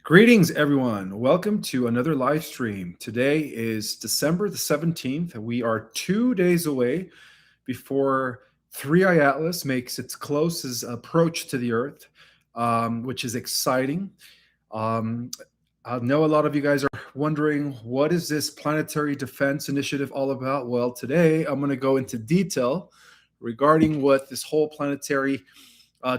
Greetings, everyone. Welcome to another live stream. Today is December the 17th, and we are 2 days away before 3i Atlas makes its closest approach to the Earth, which is exciting. Um, I know a lot of you guys are wondering, what is this planetary defense initiative all about? Well, today I'm going to go into detail regarding what this whole planetary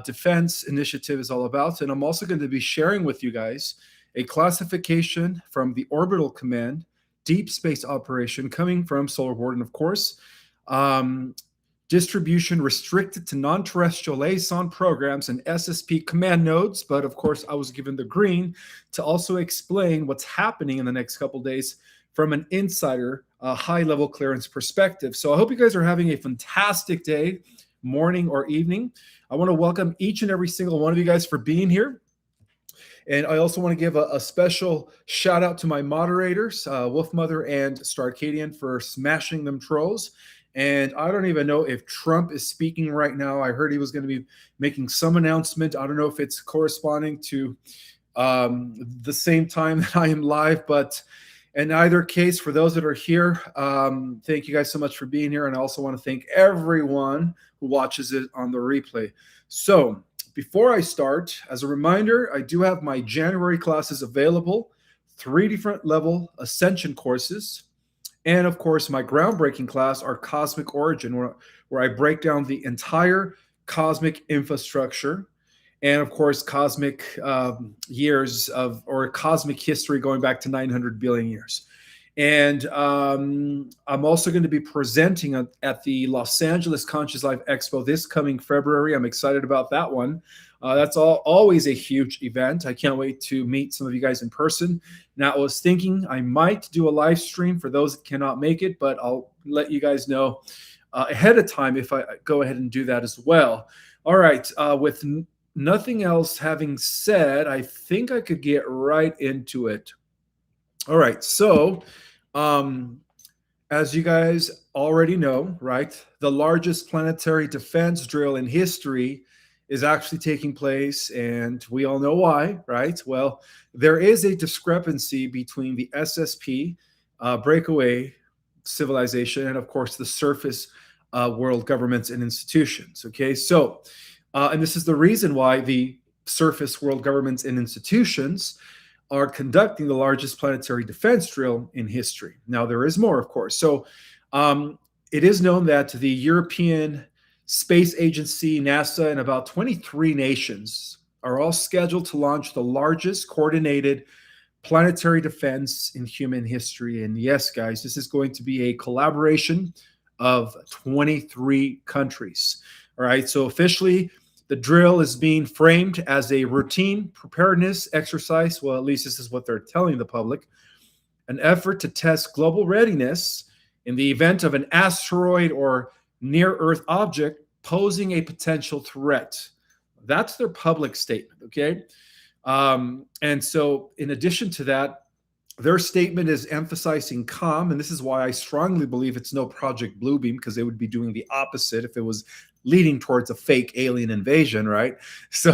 defense initiative is all about. And I'm also going to be sharing with you guys a classification from the Orbital Command Deep Space Operation coming from Solar Board. And of course, um, distribution restricted to non-terrestrial liaison programs and SSP command nodes. But of course, I was given the green to also explain what's happening in the next couple days from an insider high-level clearance perspective. So I hope you guys are having a fantastic day, morning, or evening. I want to welcome each and every single one of you guys for being here. And I also want to give a special shout out to my moderators, Wolfmother and Starcadian, for smashing them trolls. And I don't even know if Trump is speaking right now. I heard he was going to be making some announcement. I don't know if it's corresponding to the same time that I am live, but in either case, for those that are here, thank you guys so much for being here. And I also want to thank everyone who watches it on the replay. So before I start, as a reminder, I do have my January classes available, 3 different level ascension courses. And of course, my groundbreaking class, our Cosmic Origin, where I break down the entire cosmic infrastructure and of course, cosmic years of, or cosmic history going back to 900 billion years. And I'm also going to be presenting at the Los Angeles Conscious Life Expo this coming February. I'm excited about that one. That's always a huge event. I can't wait to meet some of you guys in person. Now, I was thinking I might do a live stream for those that cannot make it, but I'll let you guys know ahead of time if I go ahead and do that as well. All right, with nothing else having said, I think I could get right into it. All right, so as you guys already know, right, the largest planetary defense drill in history is actually taking place, and we all know why, right? Well, there is a discrepancy between the SSP breakaway civilization and, of course, the surface world governments and institutions. Okay, so and this is the reason why the surface world governments and institutions are conducting the largest planetary defense drill in history. Now, there is more, of course. So it is known that the European Space Agency, NASA, and about 23 nations are all scheduled to launch the largest coordinated planetary defense in human history. And yes, guys, this is going to be a collaboration of 23 countries. All right, so officially, the drill is being framed as a routine preparedness exercise. Well, at least this is what they're telling the public. An effort to test global readiness in the event of an asteroid or near-Earth object posing a potential threat. That's their public statement, okay? And so in addition to that, their statement is emphasizing calm, and this is why I strongly believe it's no Project Bluebeam, because they would be doing the opposite if it was leading towards a fake alien invasion, right? So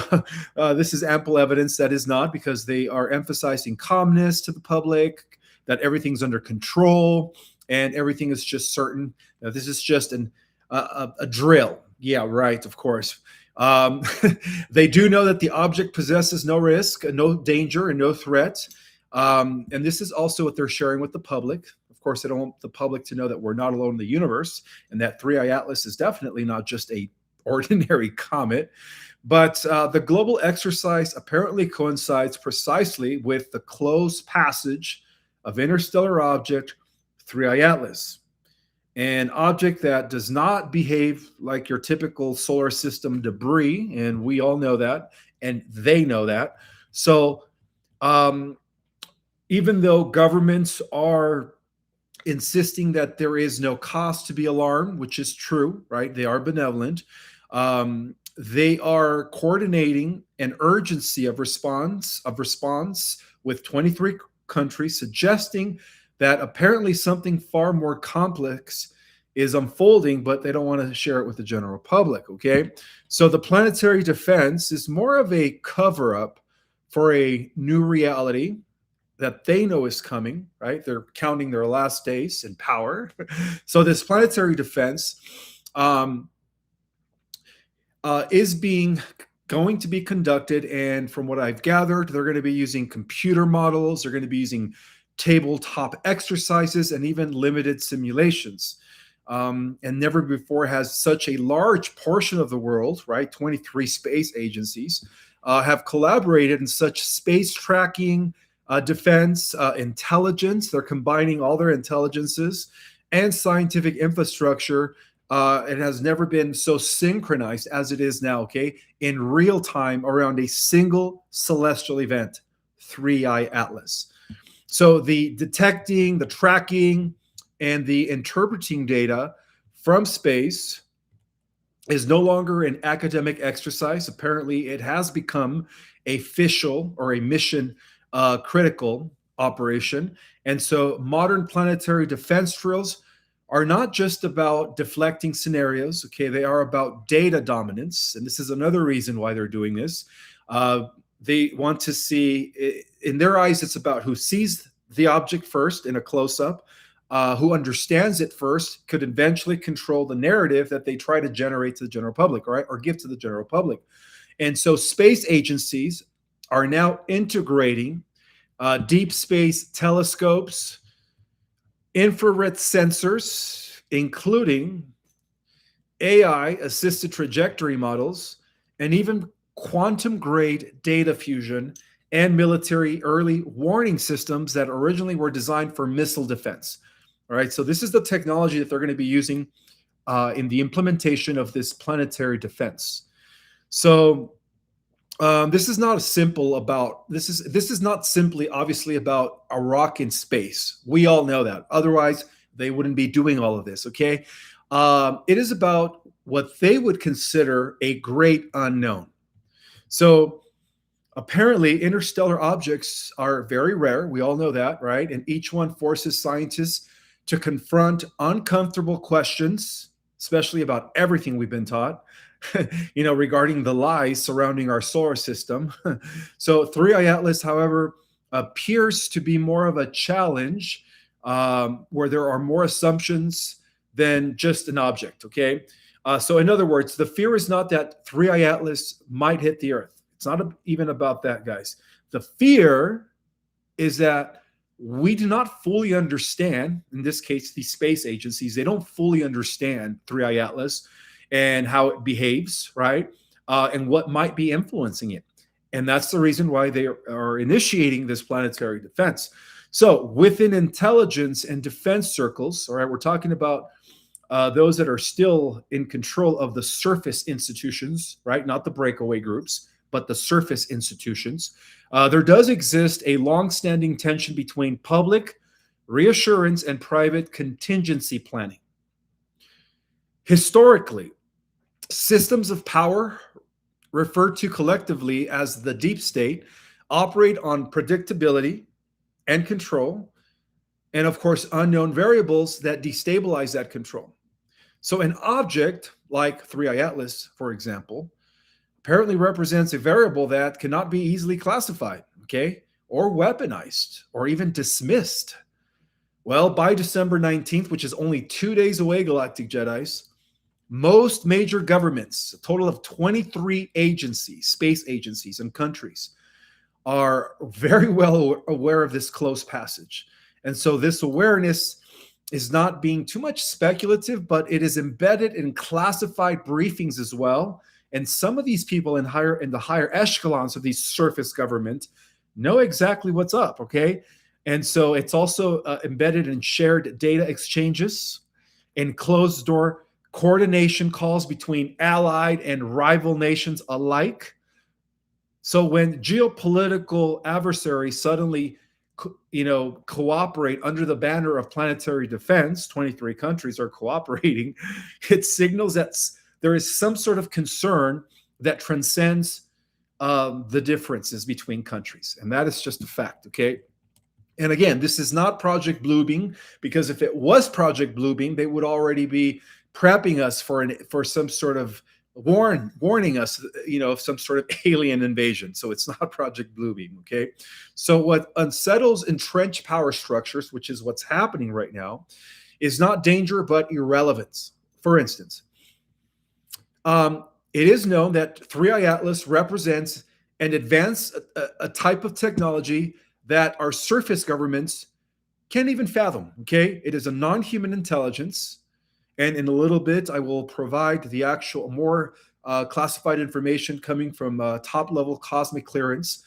this is ample evidence that is not, because they are emphasizing calmness to the public, that everything's under control, and everything is just certain. Now, this is just a drill. Yeah, right, of course. They do know that the object possesses no risk, no danger, and no threat. And this is also what they're sharing with the public. Of course, they don't want the public to know that we're not alone in the universe, and that 3i Atlas is definitely not just a ordinary comet. But the global exercise apparently coincides precisely with the close passage of interstellar object 3i Atlas, an object that does not behave like your typical solar system debris, and we all know that, and they know that. So even though governments are insisting that there is no cause to be alarmed, which is true, right? They are benevolent. They are coordinating an urgency of response with 23 countries, suggesting that apparently something far more complex is unfolding, but they don't want to share it with the general public, okay? So the planetary defense is more of a cover-up for a new reality that they know is coming, right? They're counting their last days in power. So this planetary defense um, is being going to be conducted, and from what I've gathered, they're going to be using computer models, they're going to be using tabletop exercises, and even limited simulations. And never before has such a large portion of the world, right, 23 space agencies, have collaborated in such space tracking, defense, intelligence. They're combining all their intelligences and scientific infrastructure. It has never been so synchronized as it is now, okay, in real time around a single celestial event, 3i Atlas. So the detecting, the tracking, and the interpreting data from space is no longer an academic exercise. Apparently, it has become a official or a mission critical operation. And so modern planetary defense drills are not just about deflecting scenarios, okay? They are about data dominance. And this is another reason why they're doing this. They want to see, in their eyes, it's about who sees the object first in a close-up, who understands it first, could eventually control the narrative that they try to generate to the general public, right? Or give to the general public. And so space agencies are now integrating deep space telescopes, infrared sensors, including AI-assisted trajectory models, and even quantum-grade data fusion and military early warning systems that originally were designed for missile defense. All right, so this is the technology that they're going to be using in the implementation of this planetary defense. So this is not this is not simply obviously about a rock in space. We all know that. Otherwise, they wouldn't be doing all of this. Okay, it is about what they would consider a great unknown. So apparently, interstellar objects are very rare. We all know that, right? And each one forces scientists to confront uncomfortable questions, especially about everything we've been taught, regarding the lies surrounding our solar system. So 3i Atlas, however, appears to be more of a challenge where there are more assumptions than just an object, okay? So in other words, the fear is not that 3i Atlas might hit the Earth. It's not even about that, guys. The fear is that we do not fully understand, in this case, the space agencies, they don't fully understand 3i Atlas and how it behaves, right? And what might be influencing it. And that's the reason why they are initiating this planetary defense. So within intelligence and defense circles, all right, we're talking about those that are still in control of the surface institutions, right? Not the breakaway groups, but the surface institutions. There does exist a long-standing tension between public reassurance and private contingency planning. Historically, systems of power, referred to collectively as the deep state, operate on predictability and control, and of course, unknown variables that destabilize that control. So an object like 3i Atlas, for example, apparently represents a variable that cannot be easily classified, okay, or weaponized, or even dismissed. Well, by December 19th, which is only 2 days away, Galactic Jedis, most major governments, a total of 23 agencies, space agencies and countries, are very well aware of this close passage. And so this awareness is not being too much speculative, but it is embedded in classified briefings as well. And some of these people in the higher echelons of these surface government know exactly what's up, okay? And so it's also embedded in shared data exchanges, in closed door coordination calls between allied and rival nations alike. So when geopolitical adversaries suddenly cooperate under the banner of planetary defense, 23 countries are cooperating, it signals that there is some sort of concern that transcends the differences between countries. And that is just a fact, okay? And again, this is not Project Bluebeam, because if it was Project Bluebeam, they would already be prepping us for some sort of warning us, of some sort of alien invasion. So it's not Project Bluebeam, okay? So what unsettles entrenched power structures, which is what's happening right now, is not danger but irrelevance. For instance, it is known that 3i Atlas represents an advanced a type of technology that our surface governments can't even fathom. Okay, it is a non-human intelligence, and in a little bit, I will provide the actual more classified information coming from top-level cosmic clearance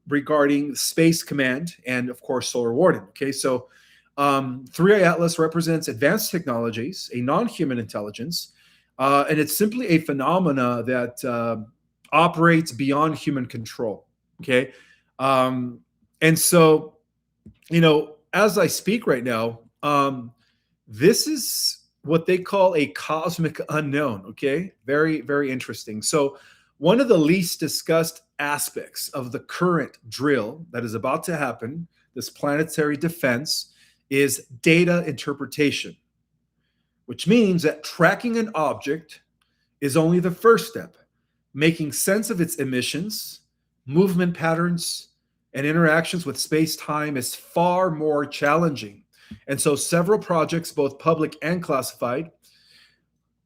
regarding Space Command and, of course, Solar Warden. Okay, so 3i Atlas represents advanced technologies, a non-human intelligence, and it's simply a phenomena that operates beyond human control. Okay, and so as I speak right now, this is what they call a cosmic unknown. Okay, very, very interesting. So one of the least discussed aspects of the current drill that is about to happen, this planetary defense, is data interpretation, which means that tracking an object is only the first step. Making sense of its emissions, movement patterns, and interactions with space-time is far more challenging. And so several projects, both public and classified,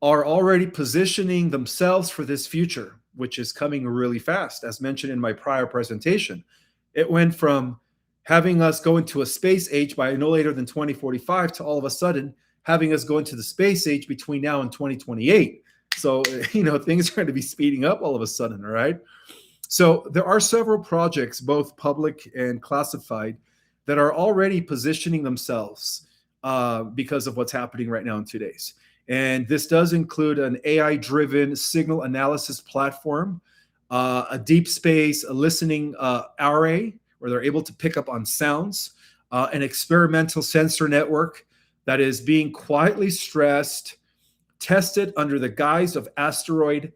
are already positioning themselves for this future, which is coming really fast. As mentioned in my prior presentation, it went from having us go into a space age by no later than 2045 to all of a sudden having us go into the space age between now and 2028. So, things are going to be speeding up all of a sudden, all right? So there are several projects, both public and classified, that are already positioning themselves because of what's happening right now in 2 days. And this does include an AI-driven signal analysis platform, a deep space a listening array, where they're able to pick up on sounds, an experimental sensor network that is being quietly stressed, tested under the guise of asteroid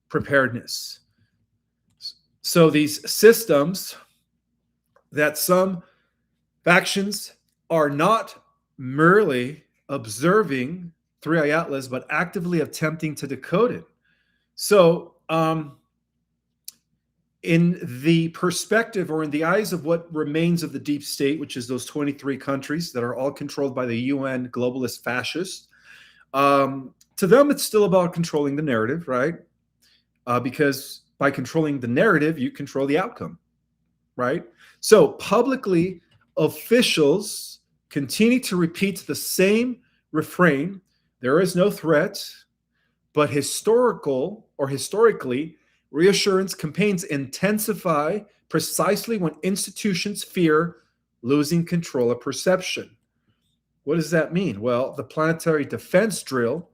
preparedness. So these systems that some factions are not merely observing 3i Atlas, but actively attempting to decode it. So in the perspective or in the eyes of what remains of the deep state, which is those 23 countries that are all controlled by the UN globalist fascists, to them, it's still about controlling the narrative, right? Because by controlling the narrative, you control the outcome, right? So publicly, officials continue to repeat the same refrain: there is no threat, but historically, reassurance campaigns intensify precisely when institutions fear losing control of perception. What does that mean? Well, the planetary defense drill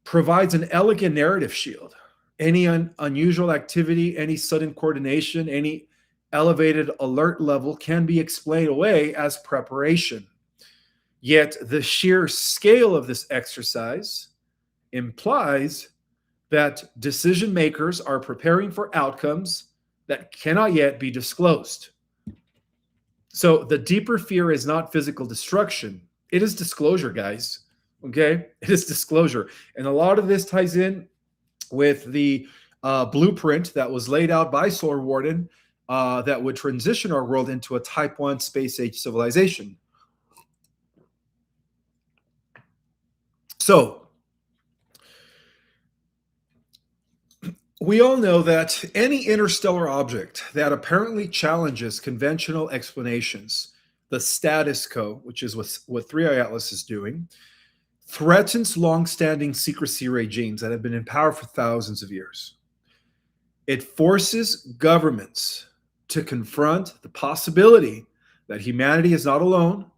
provides an elegant narrative shield. Any unusual activity, any sudden coordination, any elevated alert level can be explained away as preparation. Yet the sheer scale of this exercise implies that decision makers are preparing for outcomes that cannot yet be disclosed. So the deeper fear is not physical destruction. It is disclosure, guys. Okay? It is disclosure. And a lot of this ties in with the blueprint that was laid out by Solar Warden that would transition our world into a Type 1 space age civilization. So we all know that any interstellar object that apparently challenges conventional explanations, the status quo, which is what 3i Atlas is doing, threatens long-standing secrecy regimes that have been in power for thousands of years. It forces governments to confront the possibility that humanity is not alone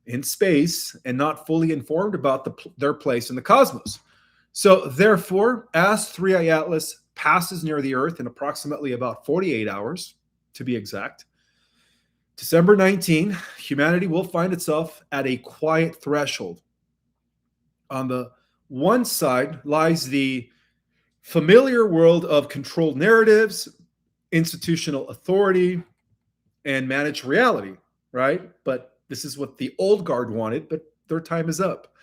in space and not fully informed about their place in the cosmos. So therefore, as 3i Atlas passes near the Earth in approximately about 48 hours, to be exact, December 19, humanity will find itself at a quiet threshold. On the one side lies the familiar world of controlled narratives, institutional authority, and managed reality, right? But this is what the old guard wanted, but their time is up.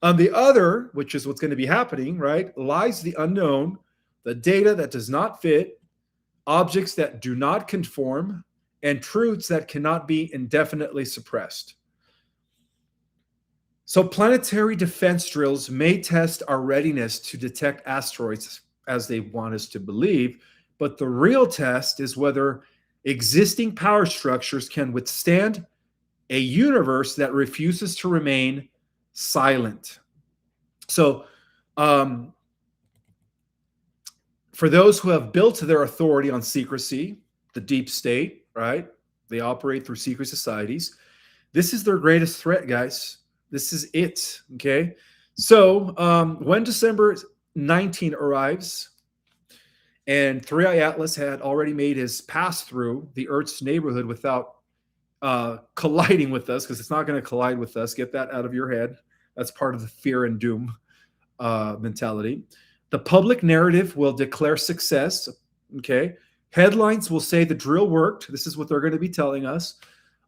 On the other, which is what's going to be happening, right, lies the unknown, the data that does not fit, objects that do not conform, and truths that cannot be indefinitely suppressed. So, planetary defense drills may test our readiness to detect asteroids as they want us to believe, but the real test is whether existing power structures can withstand a universe that refuses to remain silent. So, for those who have built their authority on secrecy, the deep state, right? They operate through secret societies. This is their greatest threat, guys. This is it, okay? So when December 19 arrives, and 3i Atlas had already made his pass through the Earth's neighborhood without colliding with us, because it's not going to collide with us. Get that out of your head. That's part of the fear and doom mentality. The public narrative will declare success, okay? Headlines will say the drill worked. This is what they're going to be telling us.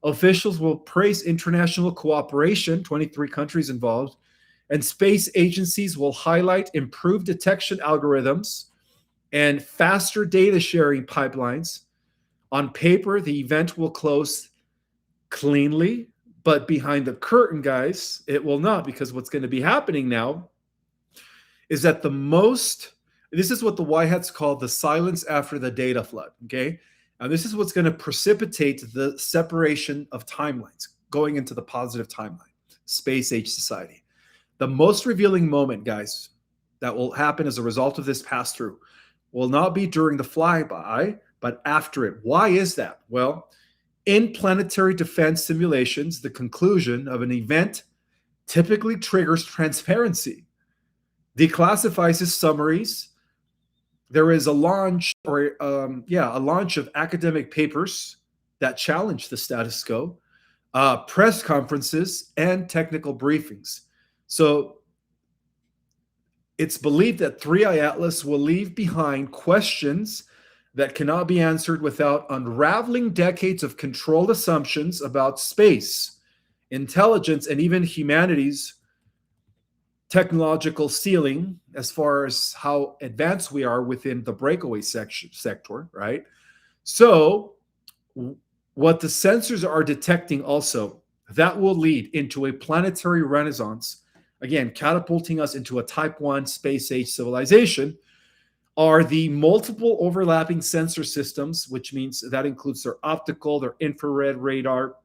Officials will praise international cooperation, 23 countries involved, and space agencies will highlight improved detection algorithms and faster data sharing pipelines. On paper, the event will close cleanly, but behind the curtain, guys, it will not, because what's going to be happening now is that this is what the White Hats call the silence after the data flood, okay? And this is what's going to precipitate the separation of timelines, going into the positive timeline, space age society. The most revealing moment, guys, that will happen as a result of this pass-through will not be during the flyby, but after it. Why is that? Well, in planetary defense simulations, the conclusion of an event typically triggers transparency, declassifies its summaries. There is a launch of academic papers that challenge the status quo, press conferences, and technical briefings. So it's believed that 3i Atlas will leave behind questions that cannot be answered without unraveling decades of controlled assumptions about space, intelligence, and even humanity's technological ceiling as far as how advanced we are within the breakaway sector, right? So what the sensors are detecting also, that will lead into a planetary renaissance, again, catapulting us into a type 1 space age civilization, are the multiple overlapping sensor systems, which means that includes their optical, their infrared radar,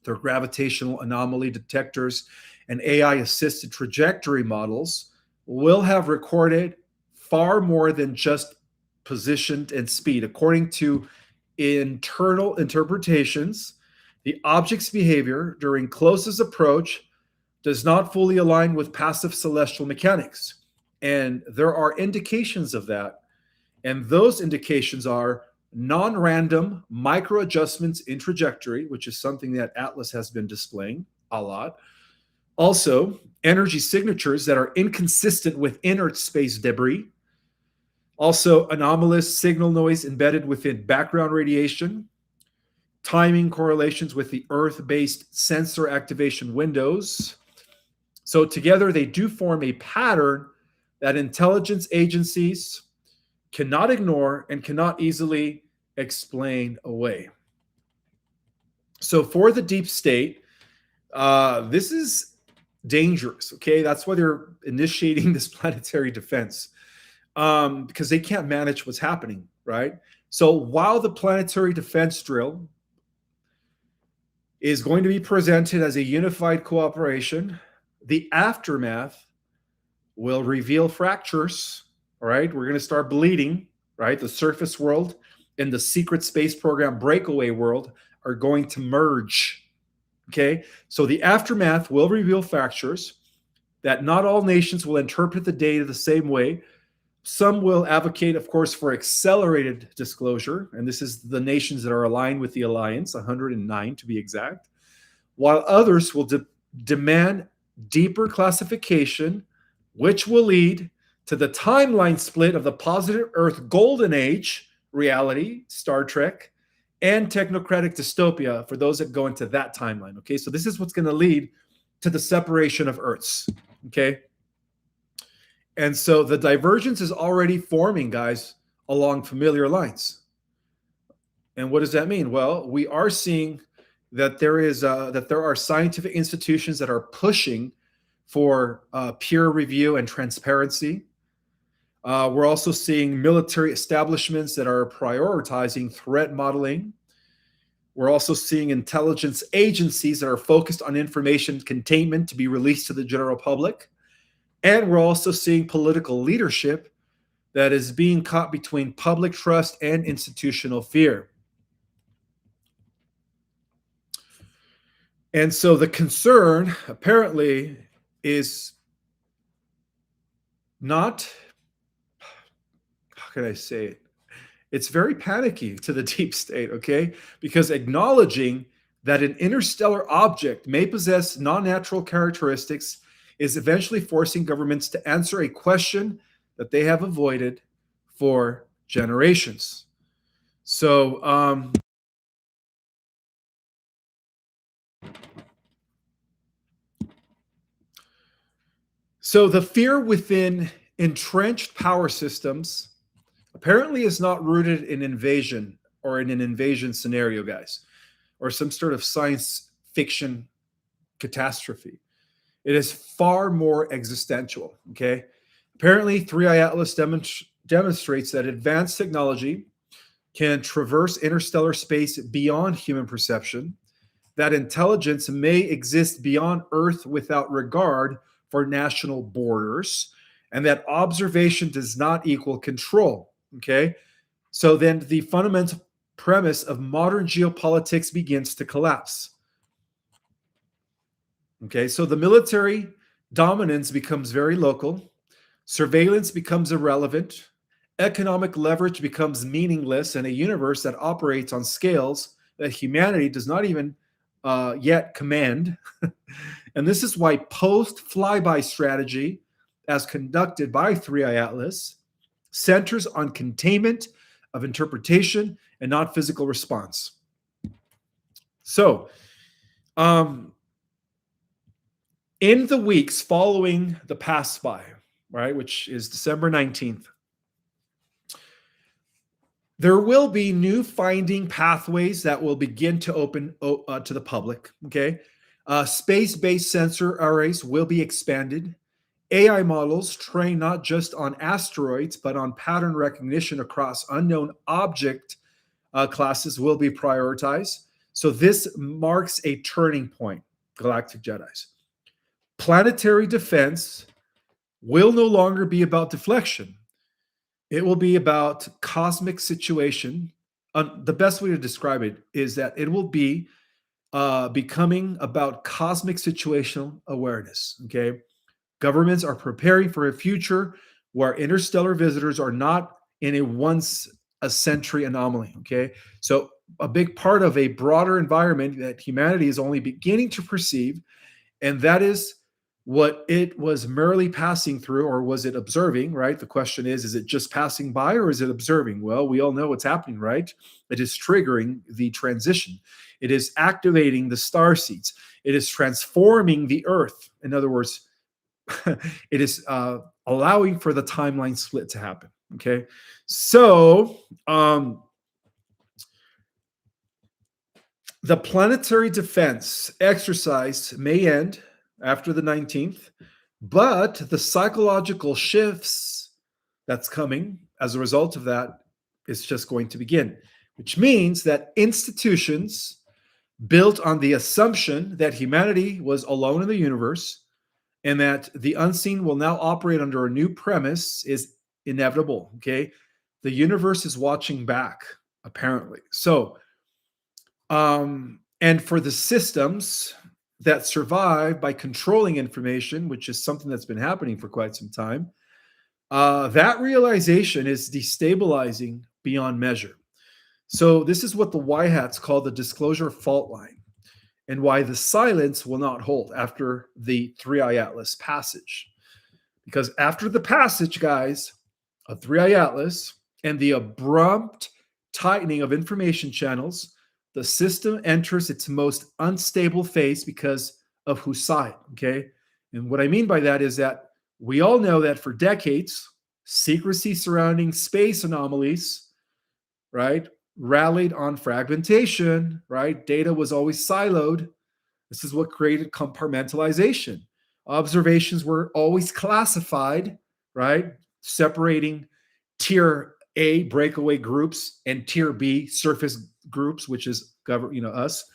their gravitational anomaly detectors, and AI-assisted trajectory models will have recorded far more than just position and speed. According to internal interpretations, the object's behavior during closest approach does not fully align with passive celestial mechanics. And there are indications of that. And those indications are non-random micro adjustments in trajectory, which is something that Atlas has been displaying a lot. Also, energy signatures that are inconsistent with inert space debris. Also, anomalous signal noise embedded within background radiation. Timing correlations with the Earth-based sensor activation windows. So together, they do form a pattern that intelligence agencies cannot ignore and cannot easily explain away. So for the deep state, this is dangerous, okay? That's why they're initiating this planetary defense, because they can't manage what's happening, right? So while the planetary defense drill is going to be presented as a unified cooperation, the aftermath will reveal fractures, all right? We're going to start bleeding, right? The surface world and the secret space program breakaway world are going to merge, okay? So the aftermath will reveal fractures that not all nations will interpret the data the same way. Some will advocate, of course, for accelerated disclosure, and this is the nations that are aligned with the alliance, 109 to be exact, while others will demand deeper classification, which will lead to the timeline split of the positive Earth golden age reality, Star Trek, and technocratic dystopia for those that go into that timeline, okay? So this is what's going to lead to the separation of Earths. Okay. And so the divergence is already forming, guys, along familiar lines. And what does that mean? Well, we are seeing that there are scientific institutions that are pushing for peer review and transparency. We're also seeing military establishments that are prioritizing threat modeling. We're also seeing intelligence agencies that are focused on information containment to be released to the general public. And we're also seeing political leadership that is being caught between public trust and institutional fear. And so the concern apparently is not, how can I say it? It's very panicky to the deep state, okay? Because acknowledging that an interstellar object may possess non-natural characteristics is eventually forcing governments to answer a question that they have avoided for generations. So, the fear within entrenched power systems apparently is not rooted in invasion or in an invasion scenario, guys, or some sort of science fiction catastrophe. It is far more existential, okay? Apparently, 3i Atlas demonstrates that advanced technology can traverse interstellar space beyond human perception, that intelligence may exist beyond Earth without regard for national borders, and that observation does not equal control, okay? So then the fundamental premise of modern geopolitics begins to collapse. Okay, so the military dominance becomes very local, surveillance becomes irrelevant, economic leverage becomes meaningless in a universe that operates on scales that humanity does not even yet command. And this is why post-flyby strategy, as conducted by 3i Atlas, centers on containment of interpretation and not physical response. So, in the weeks following the pass by, right, which is December 19th, there will be new finding pathways that will begin to open to the public, okay? Space-based sensor arrays will be expanded. AI models trained not just on asteroids, but on pattern recognition across unknown object classes will be prioritized. So this marks a turning point, Galactic Jedis. Planetary defense will no longer be about deflection. It will be about cosmic situation. The best way to describe it is that it will be becoming about cosmic situational awareness. Okay. Governments are preparing for a future where interstellar visitors are not in a once a century anomaly. Okay. So, a big part of a broader environment that humanity is only beginning to perceive, and that is what it was merely passing through, or was it observing, right? The question is it just passing by or is it observing? Well, we all know what's happening, right? It is triggering the transition. It is activating the star seeds. It is transforming the Earth. In other words, it is allowing for the timeline split to happen, okay? So, the planetary defense exercise may end after the 19th, but the psychological shifts that's coming as a result of that is just going to begin, which means that institutions built on the assumption that humanity was alone in the universe and that the unseen will now operate under a new premise is inevitable, okay? The universe is watching back, apparently. So, and for the systems that survive by controlling information, which is something that's been happening for quite some time, that realization is destabilizing beyond measure. So this is what the White Hats call the disclosure fault line, and why the silence will not hold after the 3i Atlas passage. Because after the passage, guys, of 3i Atlas and the abrupt tightening of information channels, the system enters its most unstable phase because of who saw it. Okay. And what I mean by that is that we all know that for decades, secrecy surrounding space anomalies, right, rallied on fragmentation, right? Data was always siloed. This is what created compartmentalization. Observations were always classified, right? Separating tier A breakaway groups and tier B surface groups, which is us.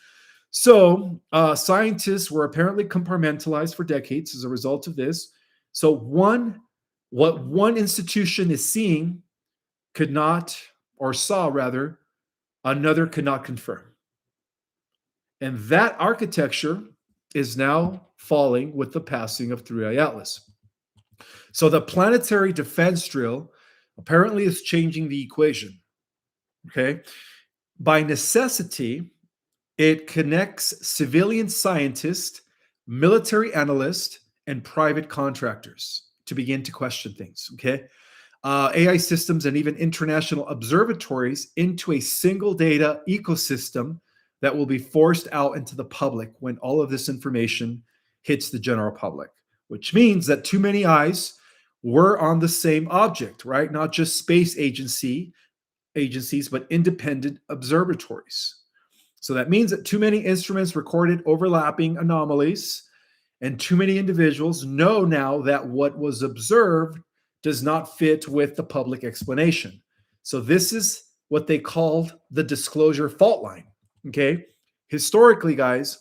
So scientists were apparently compartmentalized for decades as a result of this. So what one institution is seeing could not, or saw rather, another could not confirm. And that architecture is now falling with the passing of 3I Atlas. So the planetary defense drill apparently is changing the equation. Okay. By necessity, it connects civilian scientists, military analysts, and private contractors to begin to question things. Okay. AI systems and even international observatories into a single data ecosystem that will be forced out into the public when all of this information hits the general public, which means that too many eyes were on the same object, right? Not just space agencies, but independent observatories. So that means that too many instruments recorded overlapping anomalies, and too many individuals know now that what was observed does not fit with the public explanation. So this is what they called the disclosure fault line. Okay. Historically, guys,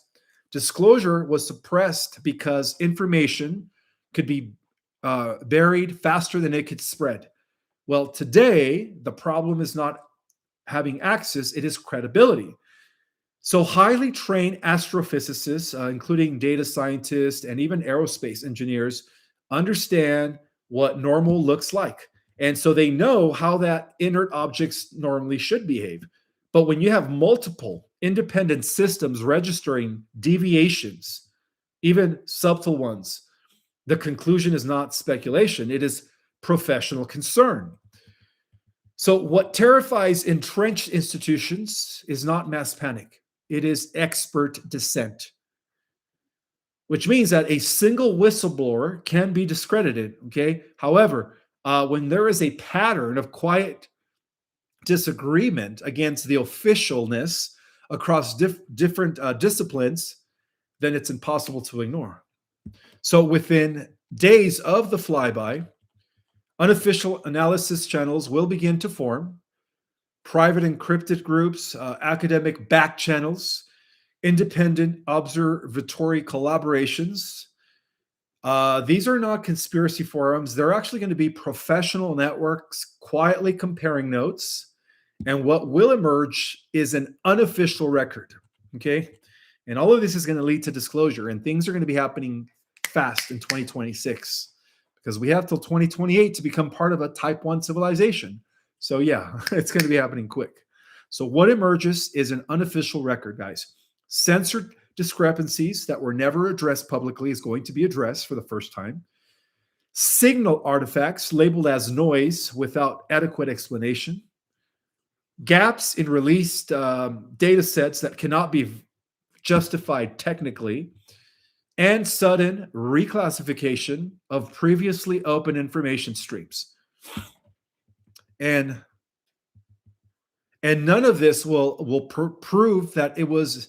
disclosure was suppressed because information could be buried faster than it could spread. Well, today, the problem is not having access, it is credibility. So highly trained astrophysicists, including data scientists and even aerospace engineers, understand what normal looks like. And so they know how that inert objects normally should behave. But when you have multiple independent systems registering deviations, even subtle ones, the conclusion is not speculation, it is professional concern. So what terrifies entrenched institutions is not mass panic. It is expert dissent, which means that a single whistleblower can be discredited. Okay. However, when there is a pattern of quiet disagreement against the officialness across different disciplines, then it's impossible to ignore. So within days of the flyby, unofficial analysis channels will begin to form. Private encrypted groups, academic back channels, independent observatory collaborations. These are not conspiracy forums. They're actually going to be professional networks quietly comparing notes. And what will emerge is an unofficial record. Okay. And all of this is going to lead to disclosure, and things are going to be happening fast in 2026 because we have till 2028 to become part of a type 1 civilization. So yeah, it's going to be happening quick. So what emerges is an unofficial record, guys. Censored discrepancies that were never addressed publicly is going to be addressed for the first time. Signal artifacts labeled as noise without adequate explanation. Gaps in released data sets that cannot be justified technically. And sudden reclassification of previously open information streams. And none of this will prove that it was,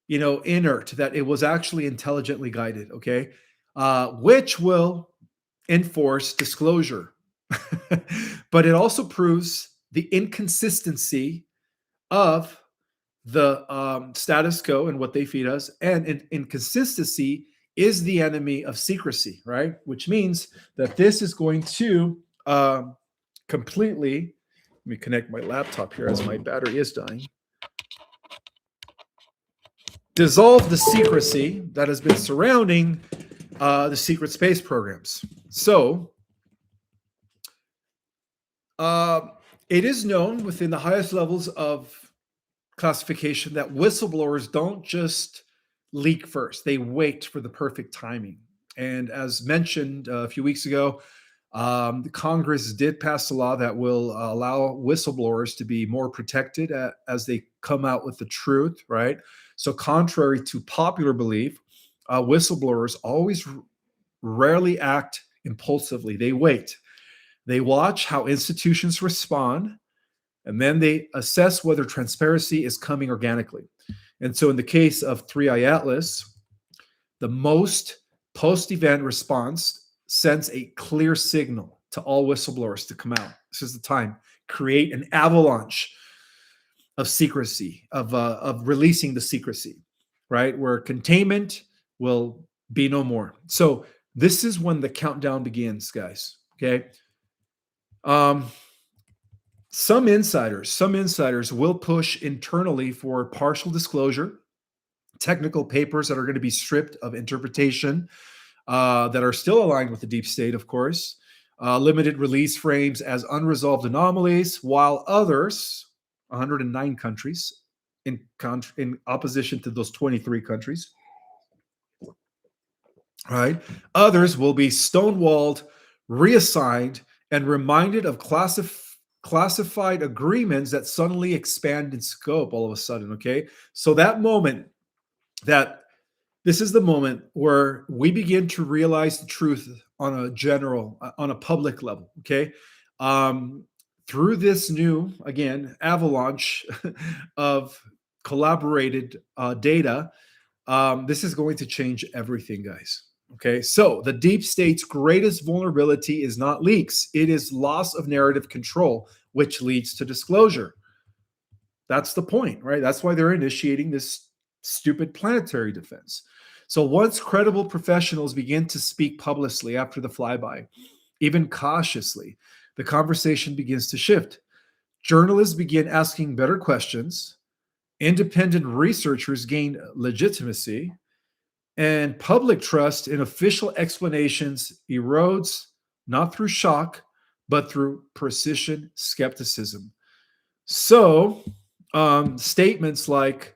inert, that it was actually intelligently guided. Okay, which will enforce disclosure, but it also proves the inconsistency of the status quo and what they feed us, and inconsistency is the enemy of secrecy, right? Which means that this is going to completely, let me connect my laptop here as my battery is dying, dissolve the secrecy that has been surrounding the secret space programs. So it is known within the highest levels of classification that whistleblowers don't just leak first, they wait for the perfect timing. And as mentioned a few weeks ago, the Congress did pass a law that will allow whistleblowers to be more protected as they come out with the truth, right? So contrary to popular belief, whistleblowers always rarely act impulsively. They wait. They watch how institutions respond, and then they assess whether transparency is coming organically. And so, in the case of 3i Atlas, the most post event response sends a clear signal to all whistleblowers to come out. This is the time. Create an avalanche of secrecy, of releasing the secrecy, right? Where containment will be no more. So this is when the countdown begins, guys. Okay. Um, some insiders will push internally for partial disclosure, technical papers that are going to be stripped of interpretation, that are still aligned with the deep state, of course, limited release frames as unresolved anomalies, while others, 109 countries, in opposition to those 23 countries, right? Others will be stonewalled, reassigned, and reminded of classified agreements that suddenly expand in scope all of a sudden, okay? So that moment, that this is the moment where we begin to realize the truth on a general, on a public level, okay? Um, Through this new, again, avalanche of collaborated data, this is going to change everything, guys. Okay, so the deep state's greatest vulnerability is not leaks, it is loss of narrative control, which leads to disclosure. That's the point, right? That's why they're initiating this stupid planetary defense. So once credible professionals begin to speak publicly after the flyby, even cautiously, the conversation begins to shift. Journalists begin asking better questions, independent researchers gain legitimacy, and public trust in official explanations erodes not through shock, but through precision skepticism. So, statements like,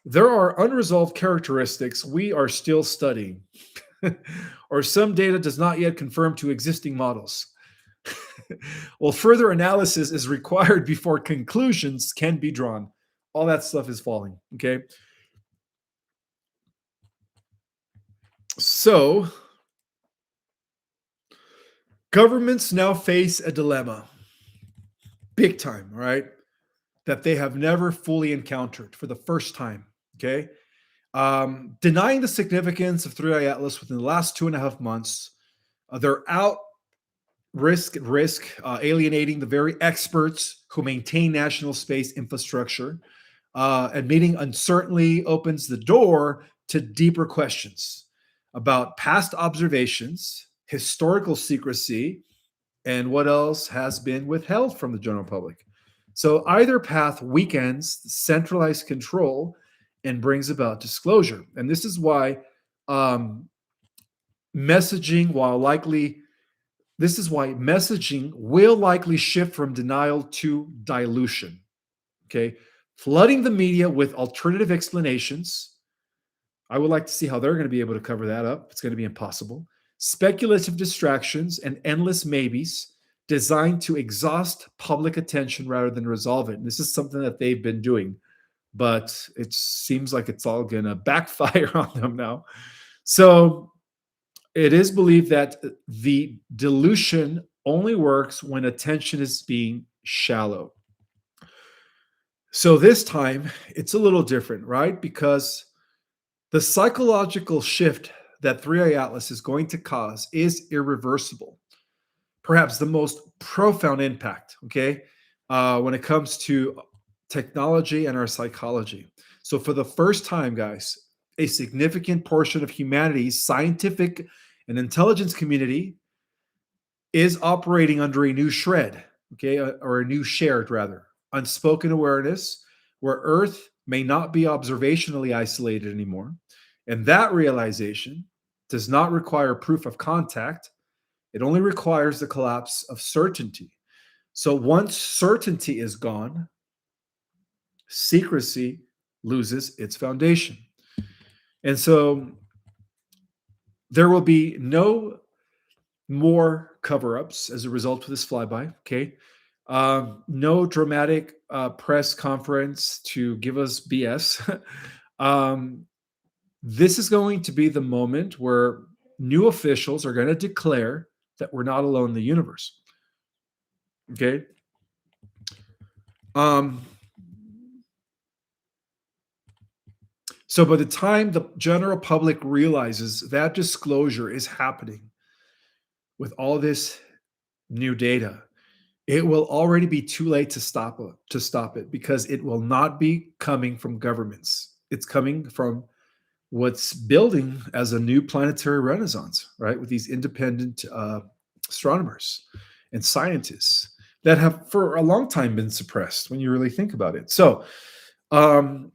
there are unresolved characteristics we are still studying, or some data does not yet confirm to existing models. Well, further analysis is required before conclusions can be drawn. All that stuff is falling. Okay. So, governments now face a dilemma, big time, right? That they have never fully encountered for the first time. Okay. Denying the significance of 3i Atlas within the last 2.5 months, they're out risk alienating the very experts who maintain national space infrastructure. Admitting uncertainty opens the door to deeper questions about past observations, historical secrecy, and what else has been withheld from the general public. So either path weakens centralized control and brings about disclosure. And this is why um, messaging, while likely, this is why messaging will likely shift from denial to dilution. Okay. Flooding the media with alternative explanations. I would like to see how they're going to be able to cover that up. It's going to be impossible. Speculative distractions and endless maybes designed to exhaust public attention rather than resolve it. And this is something that they've been doing, but it seems like it's all going to backfire on them now. So it is believed that the dilution only works when attention is being shallow. So this time it's a little different, right? Because the psychological shift that 3i Atlas is going to cause is irreversible. Perhaps the most profound impact, okay, when it comes to technology and our psychology. So, for the first time, guys, a significant portion of humanity's scientific and intelligence community is operating under a new shred, okay, or a new shared, rather, unspoken awareness where Earth may not be observationally isolated anymore. And that realization does not require proof of contact, it only requires the collapse of certainty. So once certainty is gone, secrecy loses its foundation. And so there will be no more cover ups as a result of this flyby. Okay. No dramatic press conference to give us BS. This is going to be the moment where new officials are going to declare that we're not alone in the universe. Okay. Um, so by the time the general public realizes that disclosure is happening with all this new data, it will already be too late to stop it because it will not be coming from governments. It's coming from what's building as a new planetary renaissance, right? With these independent astronomers and scientists that have for a long time been suppressed when you really think about it. So, um,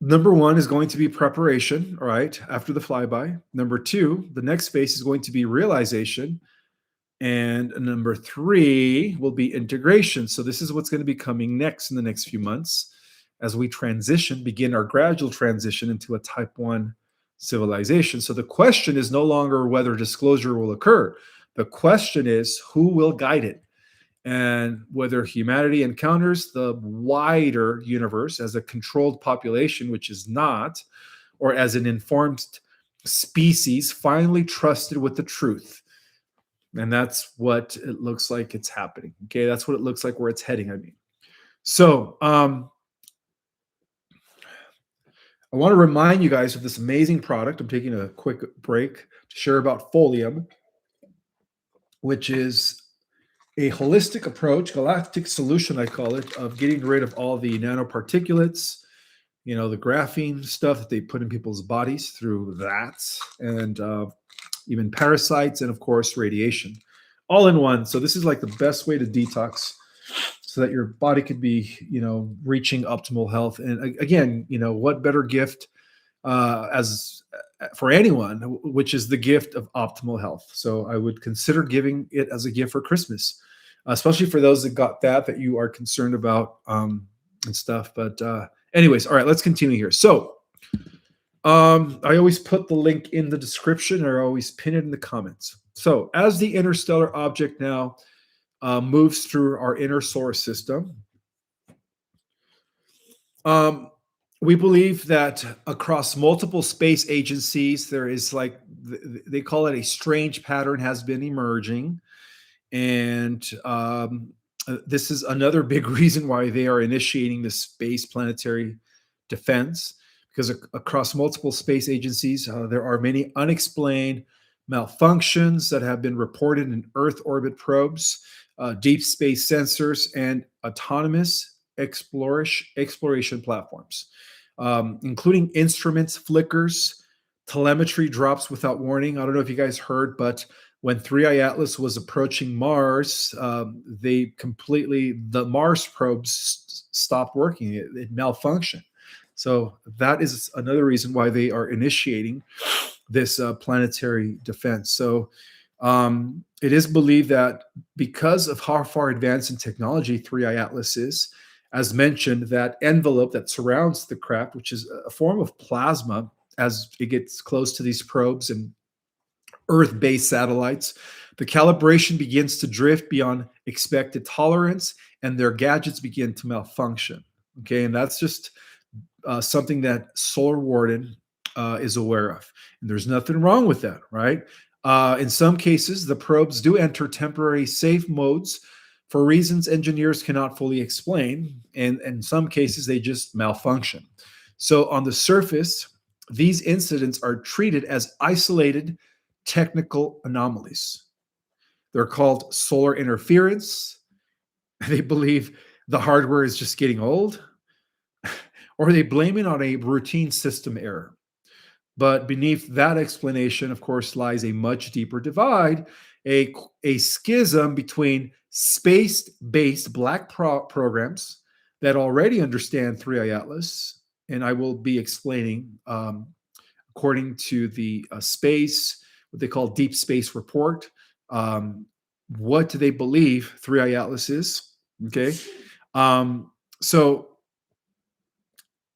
number one is going to be preparation, all right, after the flyby. Number two, the next phase is going to be realization. And number three will be integration. So, this is what's going to be coming next in the next few months as we begin our gradual transition into a type 1 civilization. So, the question is no longer whether disclosure will occur. The question is who will guide it and whether humanity encounters the wider universe as a controlled population, which is not, or as an informed species finally trusted with the truth. And that's what it looks like it's happening. Okay, that's what it looks like where it's heading. I mean, so I want to remind you guys of this amazing product. I'm taking a quick break to share about Folium, which is a holistic approach, galactic solution, I call it, of getting rid of all the nanoparticulates, the graphene stuff that they put in people's bodies through that, and even parasites, and of course, radiation, all in one. So this is like the best way to detox so that your body could be, reaching optimal health. And again, what better gift as for anyone, which is the gift of optimal health. So I would consider giving it as a gift for Christmas, especially for those that got that you are concerned about and stuff. But anyways, all right, let's continue here. So I always put the link in the description, or I always pin it in the comments. So as the interstellar object now moves through our inner solar system, we believe that across multiple space agencies, there is they call it a strange pattern has been emerging. And this is another big reason why they are initiating the space planetary defense, because across multiple space agencies, there are many unexplained malfunctions that have been reported in Earth orbit probes, deep space sensors, and autonomous exploration platforms, including instruments, flickers, telemetry drops without warning. I don't know if you guys heard, but when 3i Atlas was approaching Mars, the Mars probes stopped working. It malfunctioned. So that is another reason why they are initiating this planetary defense. So it is believed that because of how far advanced in technology 3i Atlas is, as mentioned, that envelope that surrounds the craft, which is a form of plasma, as it gets close to these probes and Earth-based satellites, the calibration begins to drift beyond expected tolerance, and their gadgets begin to malfunction. Okay, and that's just something that Solar Warden is aware of, and there's nothing wrong with that, right? In some cases, the probes do enter temporary safe modes for reasons engineers cannot fully explain, and in some cases, they just malfunction. So on the surface, these incidents are treated as isolated technical anomalies. They're called solar interference. They believe the hardware is just getting old, or they blame it on a routine system error. But beneath that explanation, of course, lies a much deeper divide, a schism between space-based black programs that already understand 3i Atlas, and I will be explaining according to the what they call deep space report, what do they believe 3i Atlas is? Okay, so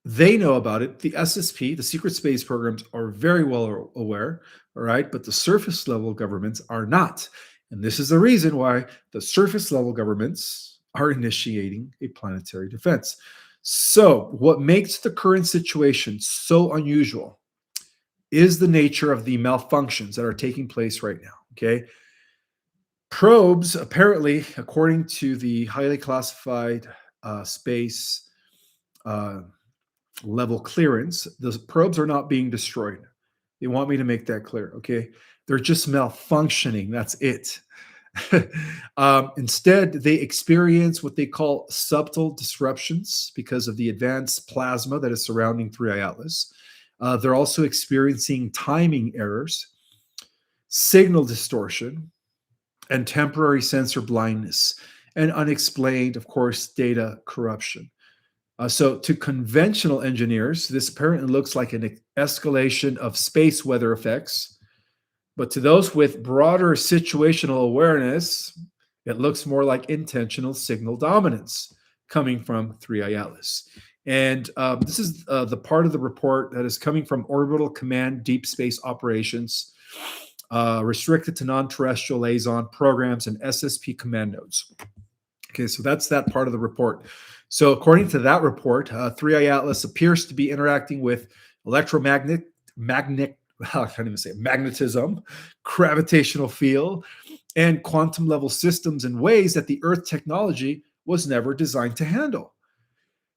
they know about it. The SSP, the secret space programs, are very well aware, all right, but the surface level governments are not. And this is the reason why the surface level governments are initiating a planetary defense. So, what makes the current situation so unusual is the nature of the malfunctions that are taking place right now. Okay. Probes, apparently, according to the highly classified space uh, level clearance, the probes are not being destroyed. They want me to make that clear. Okay. They're just malfunctioning. That's it. Instead, they experience what they call subtle disruptions because of the advanced plasma that is surrounding 3I Atlas. They're also experiencing timing errors, signal distortion, and temporary sensor blindness, and unexplained, of course, data corruption. So, to conventional engineers, this apparently looks like an escalation of space weather effects. But to those with broader situational awareness, it looks more like intentional signal dominance coming from 3I Atlas. And this is the part of the report that is coming from Orbital Command Deep Space Operations, restricted to non-terrestrial liaison programs and SSP command nodes. Okay, so that's that part of the report. So according to that report, 3I Atlas appears to be interacting with I can't even say it, magnetism, gravitational field, and quantum level systems in ways that the Earth technology was never designed to handle.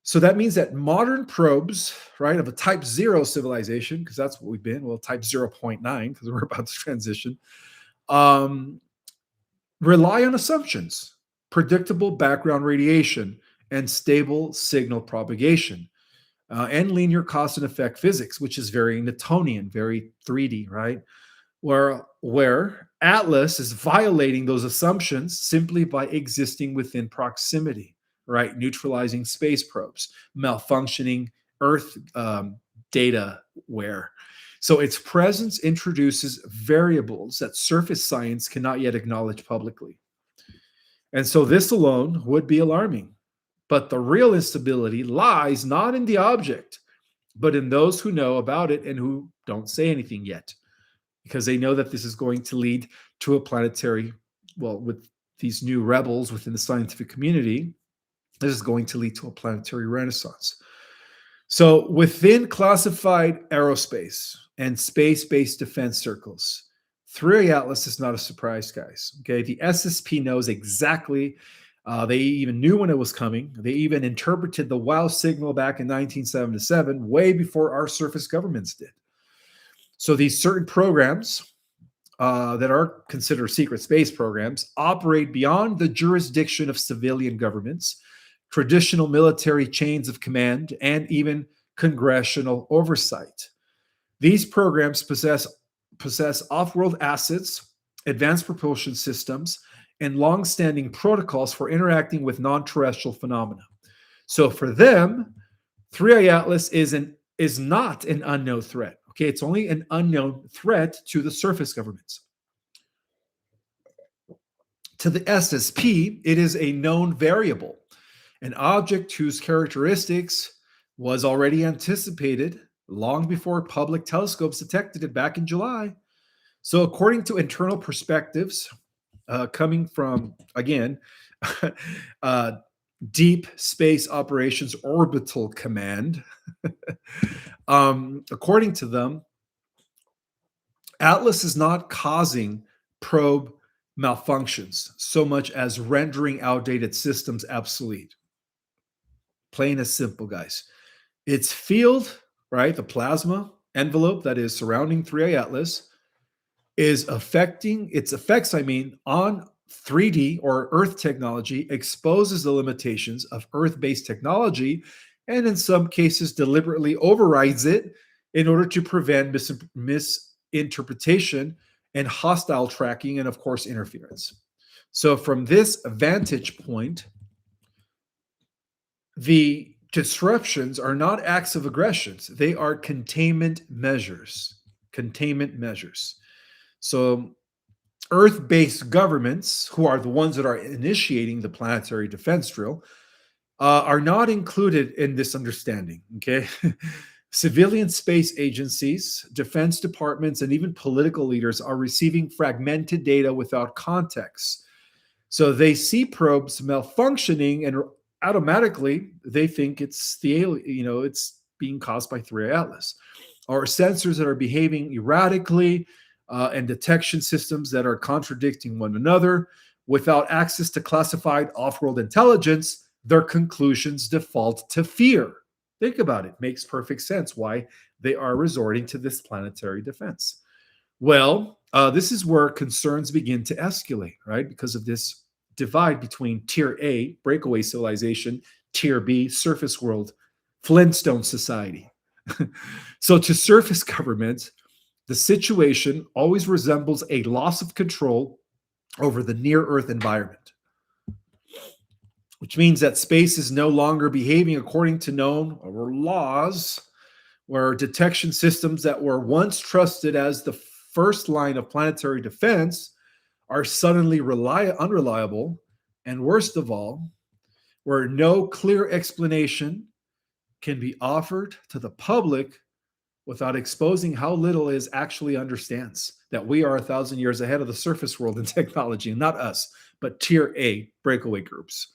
So that means that modern probes, right, of a type 0 civilization, because that's what we've been, well, type 0.9, because we're about to transition, um, rely on assumptions, predictable background radiation, and stable signal propagation, and linear cause and effect physics, which is very Newtonian, very 3D, right? Where Atlas is violating those assumptions simply by existing within proximity, right? Neutralizing space probes, malfunctioning Earth data where. So its presence introduces variables that surface science cannot yet acknowledge publicly. And so this alone would be alarming. But the real instability lies not in the object, but in those who know about it and who don't say anything yet, because they know that this is going to lead to a planetary, well, with these new rebels within the scientific community, this is going to lead to a planetary renaissance. So within classified aerospace and space-based defense circles, 3 Atlas is not a surprise, guys. Okay, the SSP knows exactly. They even knew when it was coming. They even interpreted the WOW signal back in 1977, way before our surface governments did. So these certain programs that are considered secret space programs operate beyond the jurisdiction of civilian governments, traditional military chains of command, and even congressional oversight. These programs possess off-world assets, advanced propulsion systems, and long-standing protocols for interacting with non-terrestrial phenomena. So for them, 3I Atlas is not an unknown threat. Okay, it's only an unknown threat to the surface governments. To the SSP, it is a known variable, an object whose characteristics was already anticipated long before public telescopes detected it back in July. So according to internal perspectives, coming from, again, Deep Space Operations Orbital Command. According to them, Atlas is not causing probe malfunctions so much as rendering outdated systems obsolete. Plain as simple, guys. Its field, right, the plasma envelope that is surrounding 3A Atlas, is affecting its effects, on 3D or Earth technology exposes the limitations of Earth-based technology, and in some cases deliberately overrides it in order to prevent misinterpretation and hostile tracking and, of course, interference. So from this vantage point, the disruptions are not acts of aggressions. They are containment measures. Containment measures. So Earth-based governments, who are the ones that are initiating the planetary defense drill, are not included in this understanding, okay? Civilian space agencies, defense departments, and even political leaders are receiving fragmented data without context. So they see probes malfunctioning and automatically they think it's it's being caused by 3 Atlas. or sensors that are behaving erratically, and detection systems that are contradicting one another. Without access to classified off world intelligence, their conclusions default to fear. Think about it. Makes perfect sense why they are resorting to this planetary defense. Well, this is where concerns begin to escalate, right? Because of this divide between Tier A, breakaway civilization, Tier B, surface world, Flintstone society. So, to surface governments, the situation always resembles a loss of control over the near Earth environment, which means that space is no longer behaving according to known or laws, where detection systems that were once trusted as the first line of planetary defense are suddenly unreliable, and worst of all, where no clear explanation can be offered to the public without exposing how little it actually understands that we are 1,000 years ahead of the surface world in technology, and not us, but Tier A breakaway groups.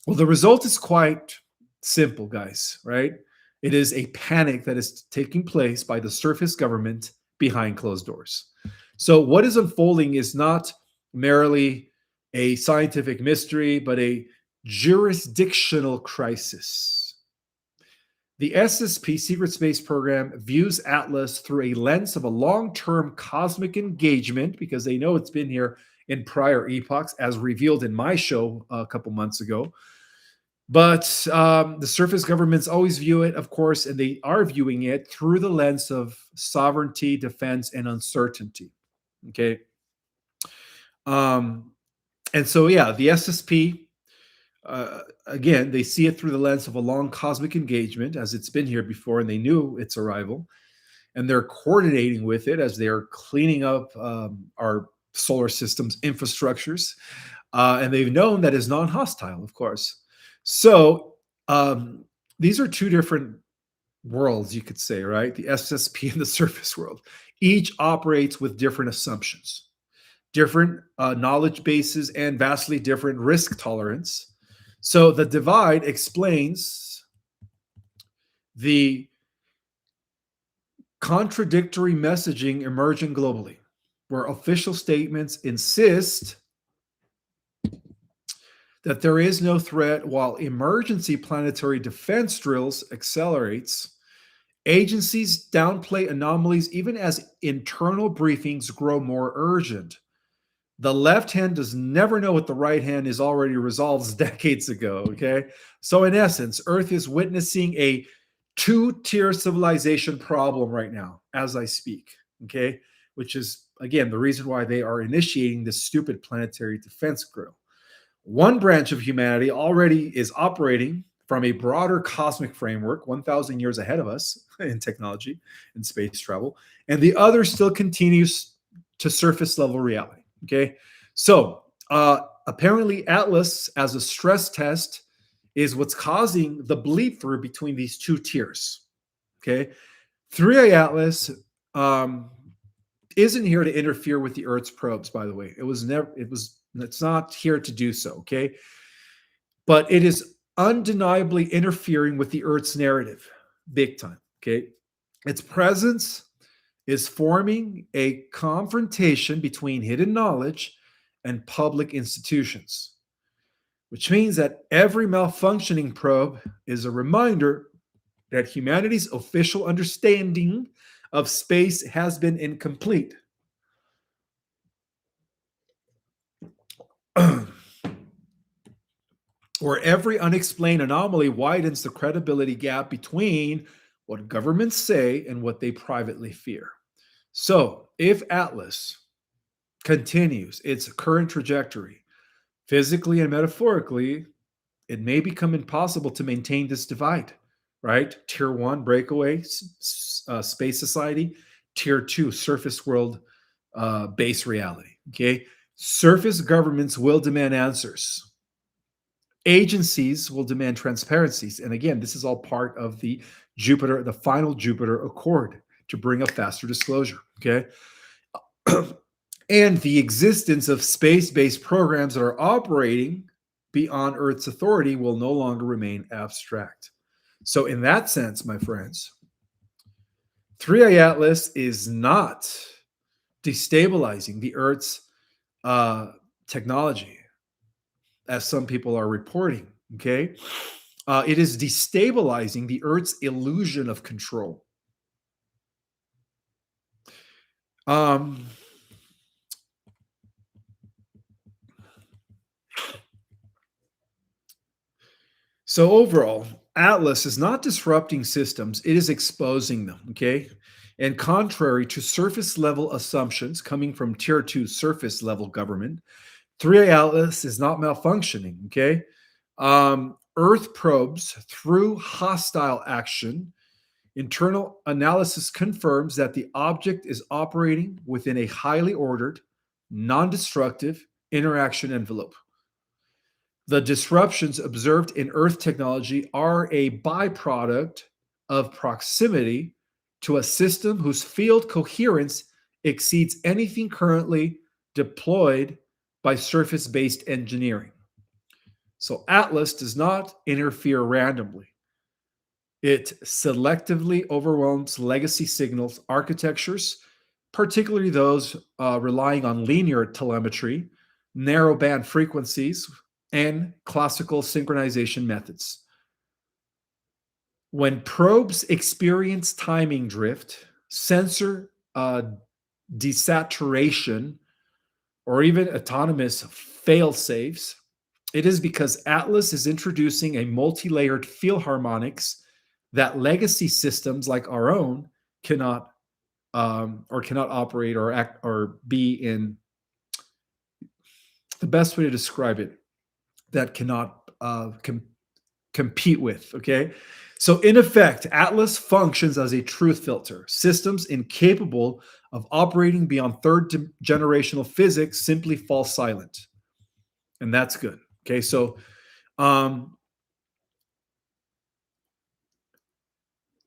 Well, the result is quite simple, guys, right? It is a panic that is taking place by the surface government behind closed doors. So, what is unfolding is not merely a scientific mystery, but a jurisdictional crisis. The SSP Secret Space Program views Atlas through a lens of a long term cosmic engagement because they know it's been here in prior epochs, as revealed in my show a couple months ago. But the surface governments always view it, of course, and they are viewing it through the lens of sovereignty, defense, and uncertainty. Okay. And so, yeah, the SSP, again, they see it through the lens of a long cosmic engagement, as it's been here before, and they knew its arrival. And they're coordinating with it as they're cleaning up our solar system's infrastructures. And they've known that is non hostile, of course. So these are two different worlds, you could say, right? The SSP and the surface world. Each operates with different assumptions, different knowledge bases, and vastly different risk tolerance. So the divide explains the contradictory messaging emerging globally, where official statements insist that there is no threat while emergency planetary defense drills accelerates. Agencies downplay anomalies even as internal briefings grow more urgent. The left hand does never know what the right hand is already resolved decades ago, okay? So in essence, Earth is witnessing a two-tier civilization problem right now as I speak, okay? Which is, again, the reason why they are initiating this stupid planetary defense drill. One branch of humanity already is operating from a broader cosmic framework, 1,000 years ahead of us in technology and space travel, and the other still continues to surface level reality. Okay, so apparently Atlas as a stress test is what's causing the bleed through between these two tiers. Okay, 3A Atlas isn't here to interfere with the Earth's probes, by the way. It's not here to do so, okay? But it is undeniably interfering with the Earth's narrative, big time, okay? Its presence is forming a confrontation between hidden knowledge and public institutions, which means that every malfunctioning probe is a reminder that humanity's official understanding of space has been incomplete. Where every unexplained anomaly widens the credibility gap between what governments say and what they privately fear. So, if Atlas continues its current trajectory, physically and metaphorically, it may become impossible to maintain this divide, right? Tier 1, breakaway, space society. Tier 2, surface world, base reality, okay? Surface governments will demand answers. Agencies will demand transparencies. And again, this is all part of the final Jupiter Accord to bring a faster disclosure, okay? And the existence of space-based programs that are operating beyond Earth's authority will no longer remain abstract. So in that sense, my friends, 3i Atlas is not destabilizing the Earth's uh, technology, as some people are reporting. Okay. It is destabilizing the Earth's illusion of control. Um, so, overall, Atlas is not disrupting systems, it is exposing them. Okay. And contrary to surface level assumptions coming from tier two surface level government, 3A Atlas is not malfunctioning. Okay. Earth probes through hostile action. Internal analysis confirms that the object is operating within a highly ordered, non destructive interaction envelope. The disruptions observed in Earth technology are a byproduct of proximity to a system whose field coherence exceeds anything currently deployed by surface based engineering. So, Atlas does not interfere randomly. It selectively overwhelms legacy signals architectures, particularly those relying on linear telemetry, narrowband frequencies, and classical synchronization methods. When probes experience timing drift, sensor desaturation, or even autonomous fail-safes, it is because Atlas is introducing a multi-layered field harmonics that legacy systems like our own cannot or cannot operate or act or be in. The best way to describe it, that cannot compete with. Okay. So, in effect, Atlas functions as a truth filter. Systems incapable of operating beyond third generational physics simply fall silent. And that's good. Okay. So, um,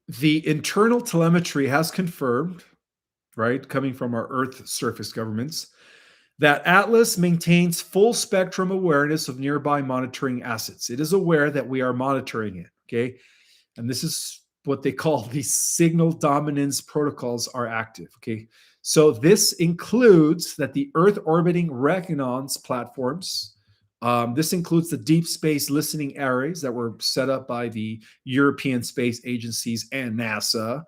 the internal telemetry has confirmed, right, coming from our Earth surface governments, that Atlas maintains full spectrum awareness of nearby monitoring assets. It is aware that we are monitoring it. Okay. And this is what they call the signal dominance protocols are active. Okay. So this includes that the Earth orbiting resonance platforms, this includes the deep space listening arrays that were set up by the European Space Agencies and NASA.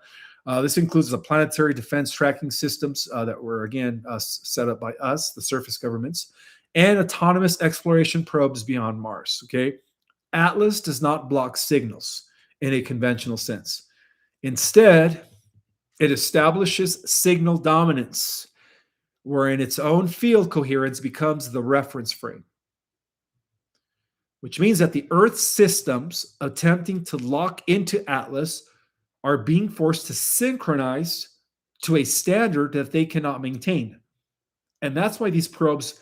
This includes the planetary defense tracking systems that were, again, set up by us, the surface governments, and autonomous exploration probes beyond Mars. Okay. Atlas does not block signals in a conventional sense. Instead, it establishes signal dominance, wherein its own field coherence becomes the reference frame, which means that the Earth systems attempting to lock into Atlas are being forced to synchronize to a standard that they cannot maintain. And that's why these probes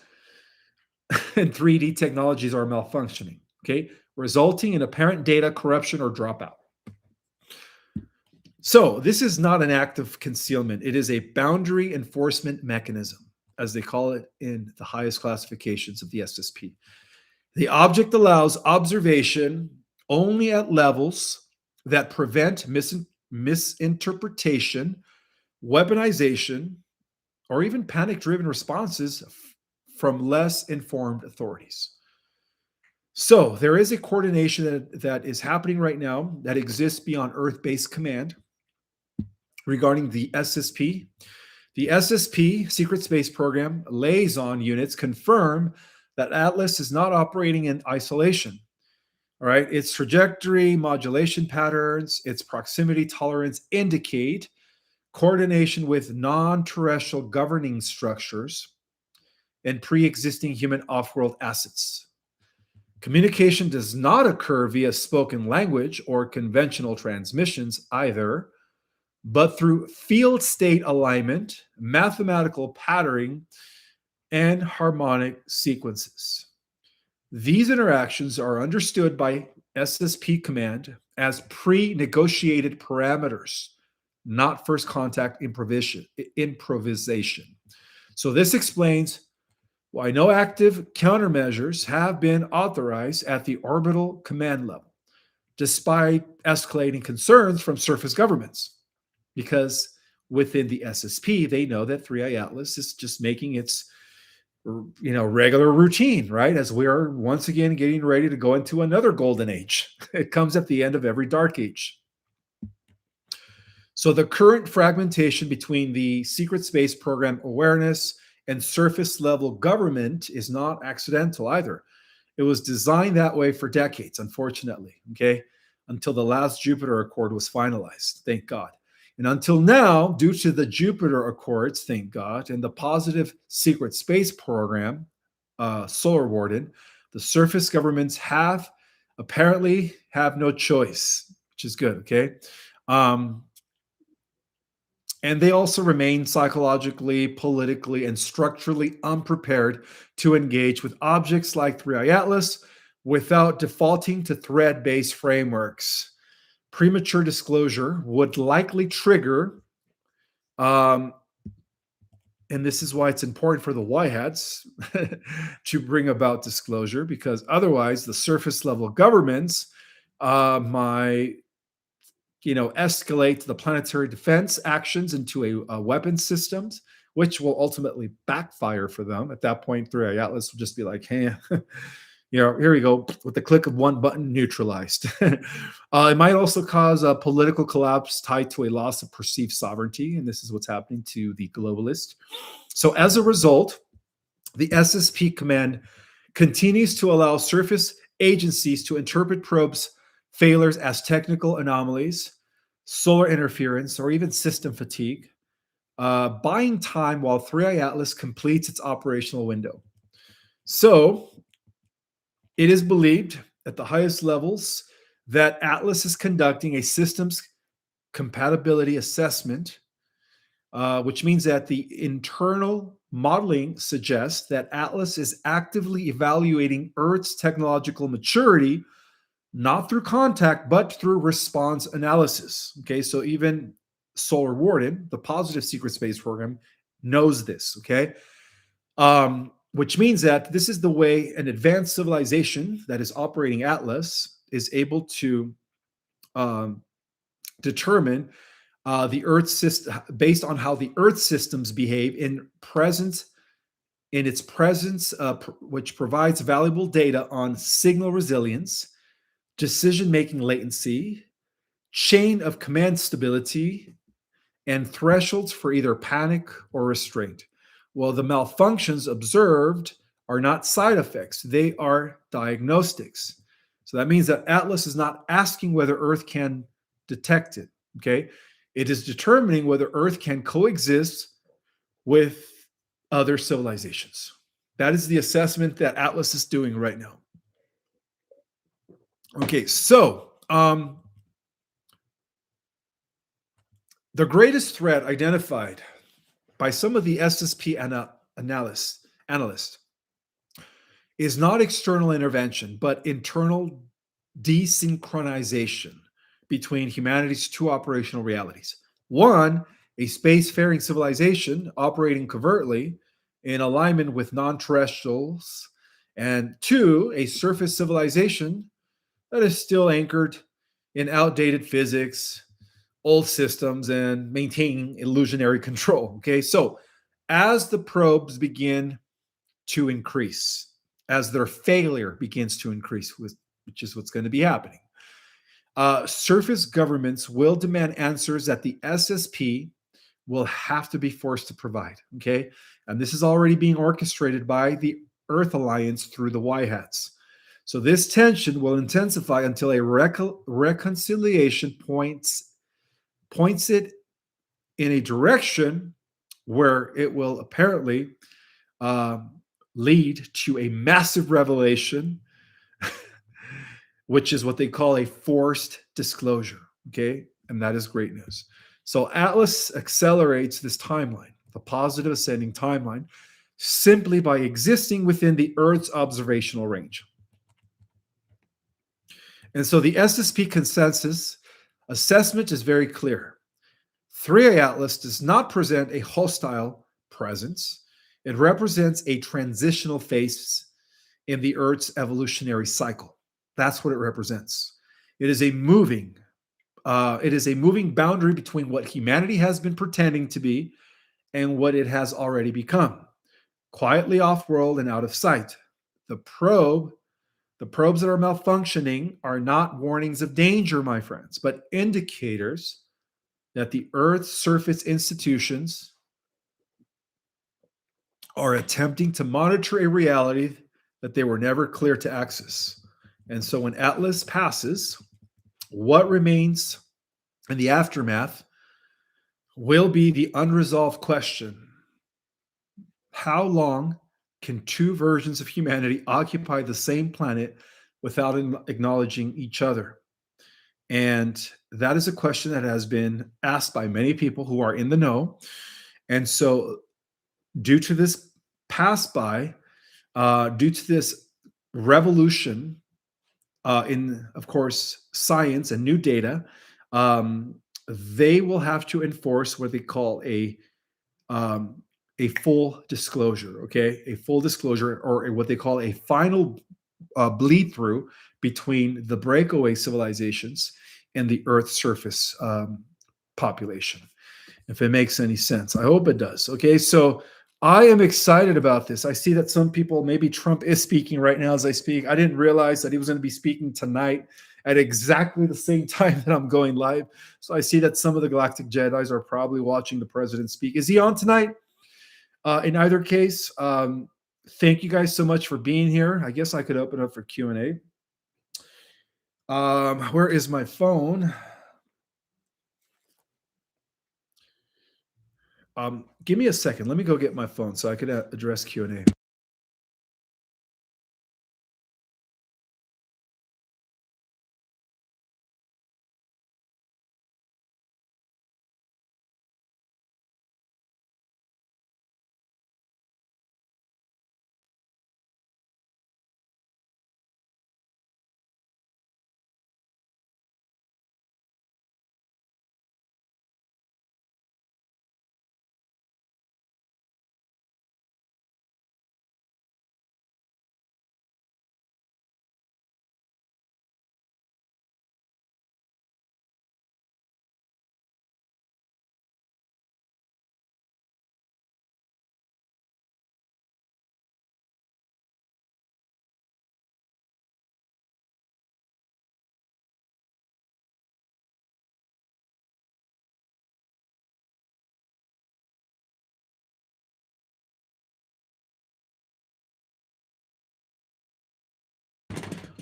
and 3D technologies are malfunctioning, okay, resulting in apparent data corruption or dropout. So, this is not an act of concealment. It is a boundary enforcement mechanism, as they call it in the highest classifications of the SSP. The object allows observation only at levels that prevent misinterpretation, weaponization, or even panic driven responses from less informed authorities. So, there is a coordination that is happening right now that exists beyond Earth based command regarding the SSP. The SSP, Secret Space Program, liaison units confirm that Atlas is not operating in isolation. All right. Its trajectory, modulation patterns, its proximity tolerance indicate coordination with non terrestrial governing structures and pre existing human off world assets. Communication does not occur via spoken language or conventional transmissions either, but through field state alignment, mathematical patterning, and harmonic sequences. These interactions are understood by SSP command as pre negotiated parameters, not first contact improvisation. So, this explains why no active countermeasures have been authorized at the orbital command level, despite escalating concerns from surface governments. because within the SSP, they know that 3i Atlas is just making its regular routine, right? As we are once again getting ready to go into another golden age. It comes at the end of every dark age. So the current fragmentation between the secret space program awareness and surface level government is not accidental either. It was designed that way for decades, unfortunately, okay, until the last Jupiter Accord was finalized, thank God. And until now, due to the Jupiter Accords, thank God, and the positive secret space program, Solar Warden, the surface governments apparently have no choice, which is good, okay? And they also remain psychologically, politically, and structurally unprepared to engage with objects like 3i Atlas without defaulting to thread-based frameworks. Premature disclosure would likely trigger, and this is why it's important for the Y hats to bring about disclosure, because otherwise the surface level governments might escalate the planetary defense actions into a weapons systems, which will ultimately backfire for them. At that point, 3i Atlas will just be like, hey, here we go, with the click of one button, neutralized. It might also cause a political collapse tied to a loss of perceived sovereignty, and this is what's happening to the globalist. So as a result, the SSP command continues to allow surface agencies to interpret probes failures as technical anomalies, solar interference, or even system fatigue, buying time while 3i Atlas completes its operational window. So it is believed at the highest levels that Atlas is conducting a systems compatibility assessment, which means that the internal modeling suggests that Atlas is actively evaluating Earth's technological maturity, not through contact, but through response analysis. Okay, so even Solar Warden, the positive secret space program, knows this. Okay, which means that this is the way an advanced civilization that is operating Atlas is able to determine the Earth system based on how the Earth systems behave in its presence, which provides valuable data on signal resilience, decision-making latency, chain of command stability, and thresholds for either panic or restraint. Well, the malfunctions observed are not side effects, they are diagnostics. So that means that Atlas is not asking whether Earth can detect it, okay? It is determining whether Earth can coexist with other civilizations. That is the assessment that Atlas is doing right now. Okay, so the greatest threat identified by some of the SSP analysts is not external intervention, but internal desynchronization between humanity's two operational realities. One, a spacefaring civilization operating covertly in alignment with non-terrestrials, and two, a surface civilization that is still anchored in outdated physics, old systems, and maintaining illusionary control. Okay, so as the probes begin to increase, as their failure begins to increase, which is what's going to be happening, surface governments will demand answers that the SSP will have to be forced to provide. Okay, and this is already being orchestrated by the Earth Alliance through the Y hats. So this tension will intensify until a reconciliation points it in a direction where it will apparently lead to a massive revelation, which is what they call a forced disclosure. Okay, and that is great news. So Atlas accelerates this timeline, the positive ascending timeline, simply by existing within the Earth's observational range. And so the SSP consensus assessment is very clear. 3i Atlas does not present a hostile presence. It represents a transitional phase in the Earth's evolutionary cycle. That's what it represents. It is a moving It is a moving boundary between what humanity has been pretending to be and what it has already become, quietly off world and out of sight. The probe, the probes that are malfunctioning are not warnings of danger, my friends, but indicators that the Earth's surface institutions are attempting to monitor a reality that they were never clear to access. And so when Atlas passes, what remains in the aftermath will be the unresolved question: how long can two versions of humanity occupy the same planet without acknowledging each other? And that is a question that has been asked by many people who are in the know. And so, due to this pass by, due to this revolution in, of course, science and new data, um, they will have to enforce what they call um, a full disclosure. Okay, a full disclosure, or what they call a final bleed through between the breakaway civilizations and the Earth's surface population. If it makes any sense, I hope it does. Okay, so I am excited about this. I see that some people, maybe Trump is speaking right now as I speak. I didn't realize that he was going to be speaking tonight at exactly the same time that I'm going live. So I see that some of the Galactic Jedis are probably watching the president speak. Is he on tonight? In either case, thank you guys so much for being here. I guess I could open up for Q&A. Where is my phone? Give me a second. Let me go get my phone so I could address Q&A.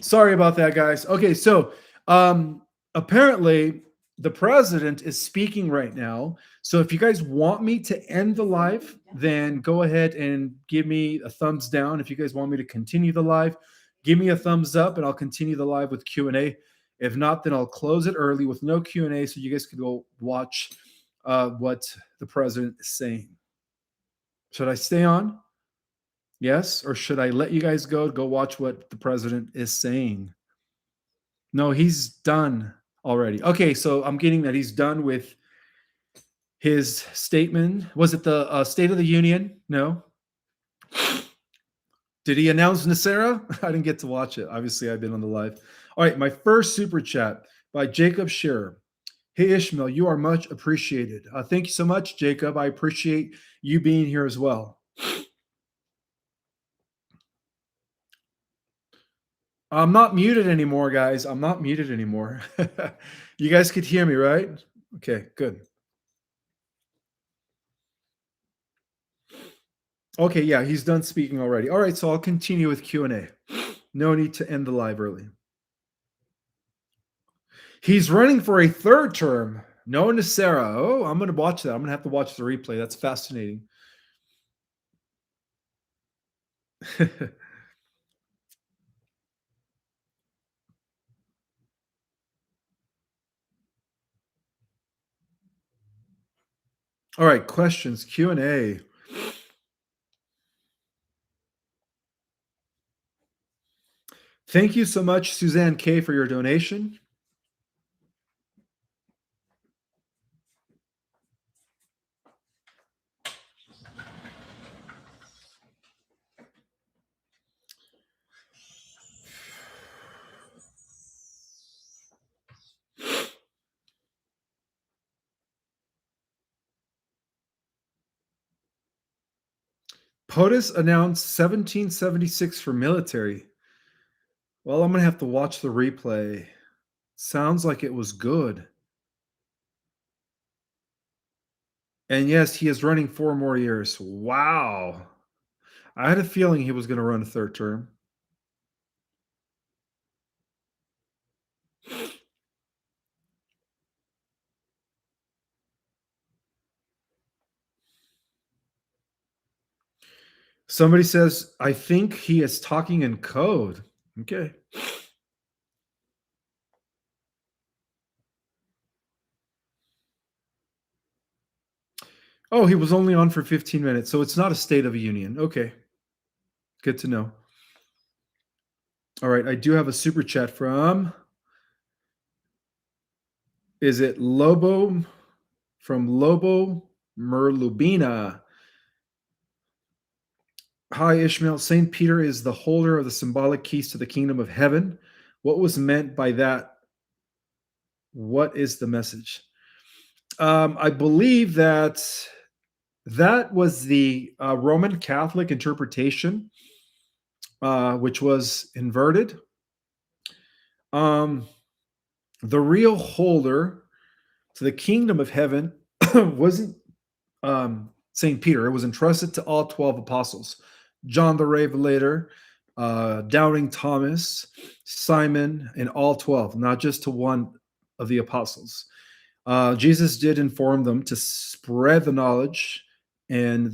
Sorry about that, guys. Okay, so apparently the president is speaking right now. So if you guys want me to end the live, then go ahead and give me a thumbs down. If you guys want me to continue the live, give me a thumbs up, and I'll continue the live with Q&A. If not, then I'll close it early with no Q&A, so you guys can go watch what the president is saying. Should I stay on? Yes, or should I let you guys go watch what the president is saying? No, he's done already. Okay, so I'm getting that he's done with his statement. Was it the State of the Union? No. Did he announce Nasera? I didn't get to watch it. Obviously, I've been on the live. All right, my first super chat by Jacob Shearer. Hey, Ishmael, you are much appreciated. Thank you so much, Jacob. I appreciate you being here as well. I'm not muted anymore, guys. I'm not muted anymore. You guys could hear me, right? Okay, good. Okay, yeah, he's done speaking already. All right, so I'll continue with Q&A. No need to end the live early. He's running for a third term. No Nasera. Oh, I'm going to watch that. I'm going to have to watch the replay. That's fascinating. All right, questions, Q&A. Thank you so much, Suzanne K, for your donation. POTUS announced 1776 for military. Well, I'm gonna have to watch the replay. Sounds like it was good. And yes, he is running 4 more years. Wow. I had a feeling he was gonna run a 3rd term. Somebody says, "I think he is talking in code." Okay. Oh, he was only on for 15 minutes, so it's not a State of the Union. Okay, good to know. All right, I do have a super chat from, is it Lobo, from Lobo Merlubina. Hi, Ishmael. St. Peter is the holder of the symbolic keys to the kingdom of heaven. What was meant by that? What is the message? I believe that that was the Roman Catholic interpretation, which was inverted. Um, the real holder to the kingdom of heaven wasn't St. Peter. It was entrusted to all 12 apostles: John the Revelator, Doubting Thomas, Simon, and all 12, not just to one of the apostles. Jesus did inform them to spread the knowledge and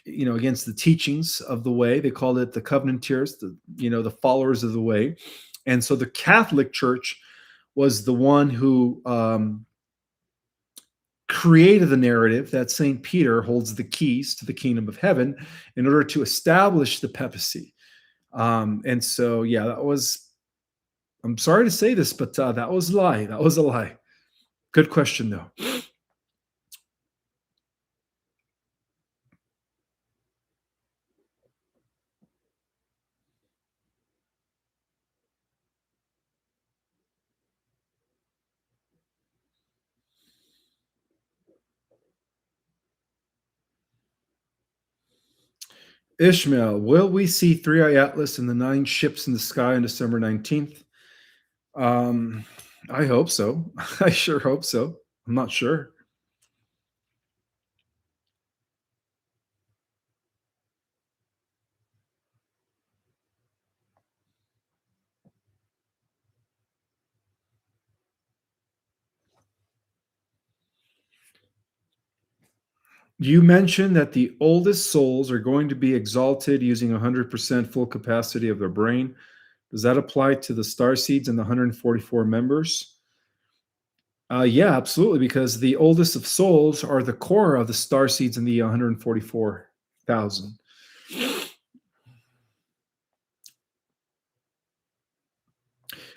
against the teachings of the way. They called it the covenanters, the followers of the way. And so the Catholic Church was the one who created the narrative that St. Peter holds the keys to the kingdom of heaven in order to establish the papacy. And so, yeah, that was, I'm sorry to say this, but that was a lie. That was a lie. Good question, though. Ishmael, will we see Three Eye Atlas and the 9 ships in the sky on December 19th? Um, I hope so. I sure hope so. I'm not sure. You mentioned that the oldest souls are going to be exalted using 100% full capacity of their brain. Does that apply to the star seeds and the 144 members? Yeah, absolutely, because the oldest of souls are the core of the star seeds in the 144,000.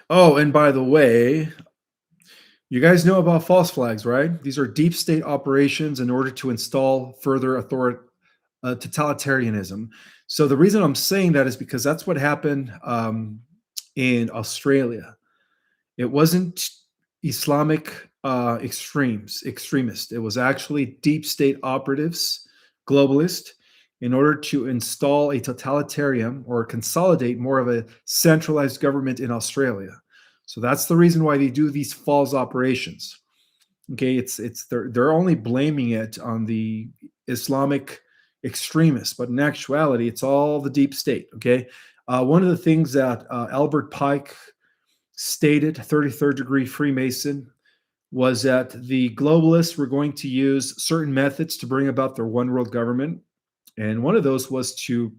Oh, and by the way, you guys know about false flags, right? These are deep state operations in order to install further totalitarianism. So the reason I'm saying that is because that's what happened in Australia. It wasn't Islamic extremists. It was actually deep state operatives, globalists, in order to install a totalitarian or consolidate more of a centralized government in Australia. So that's the reason why they do these false operations. Okay, it's they're only blaming it on the Islamic extremists, but in actuality, it's all the deep state. Okay, one of the things that Albert Pike stated, 33rd degree Freemason, was that the globalists were going to use certain methods to bring about their one world government. And one of those was to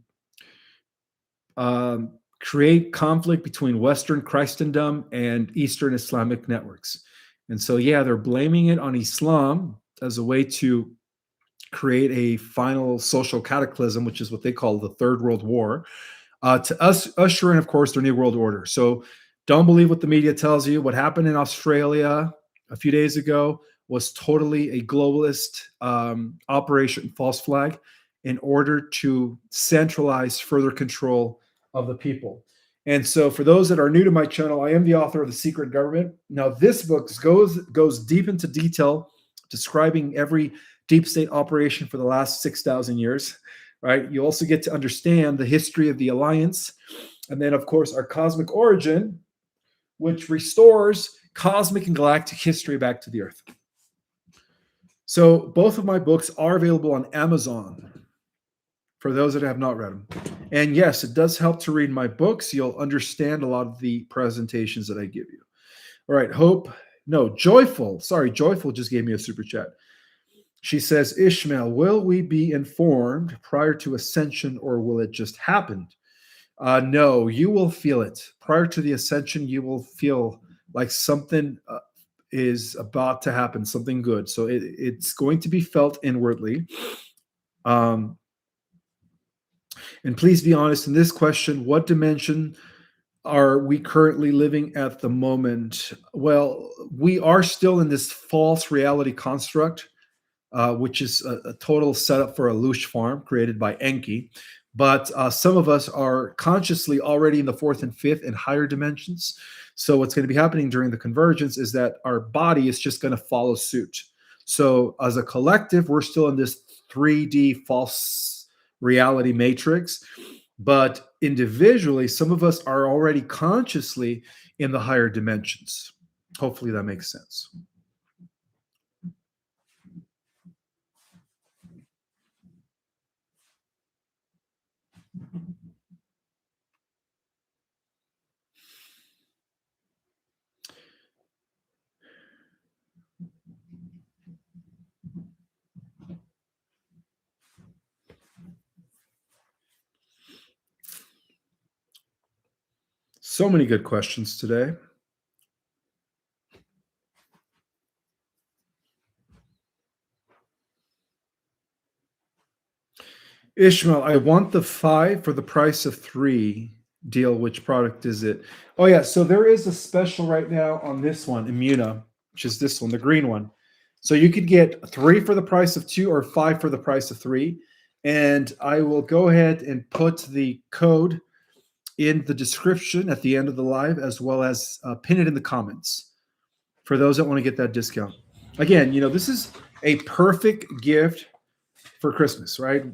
create conflict between Western Christendom and Eastern Islamic networks. And so, yeah, they're blaming it on Islam as a way to create a final social cataclysm, which is what they call the Third World War, to usher in, of course, their New World Order. So don't believe what the media tells you. What happened in Australia a few days ago was totally a globalist operation, false flag, in order to centralize further control of the people. And so, for those that are new to my channel, I am the author of The Secret Government. Now, this book goes deep into detail, describing every deep state operation for the last 6,000 years. right? You also get to understand the history of the alliance, and then, of course, our cosmic origin, which restores cosmic and galactic history back to the Earth. So both of my books are available on Amazon for those that have not read them. And yes, it does help to read my books. You'll understand a lot of the presentations that I give you. All right, Hope. No, Joyful. Sorry, Joyful just gave me a super chat. She says, Ishmael, will we be informed prior to ascension or will it just happen? No, you will feel it. Prior to the ascension, you will feel like something is about to happen, something good. So it's going to be felt inwardly. Um, and please be honest in this question, what dimension are we currently living at the moment? Well, we are still in this false reality construct, which is a total setup for a Loosh farm created by Enki. But some of us are consciously already in the fourth and fifth and higher dimensions. So what's going to be happening during the convergence is that our body is just going to follow suit. So as a collective, we're still in this 3D false reality matrix. But individually, some of us are already consciously in the higher dimensions. Hopefully that makes sense. So many good questions today. Ishmael, I want the 5 for the price of 3 deal. Which product is it? Oh, yeah. So there is a special right now on this one, Immuna, which is this one, the green one. So you could get 3 for the price of 2 or 5 for the price of 3. And I will go ahead and put the code in the description at the end of the live, as well as pin it in the comments for those that want to get that discount. Again, this is a perfect gift for Christmas, right?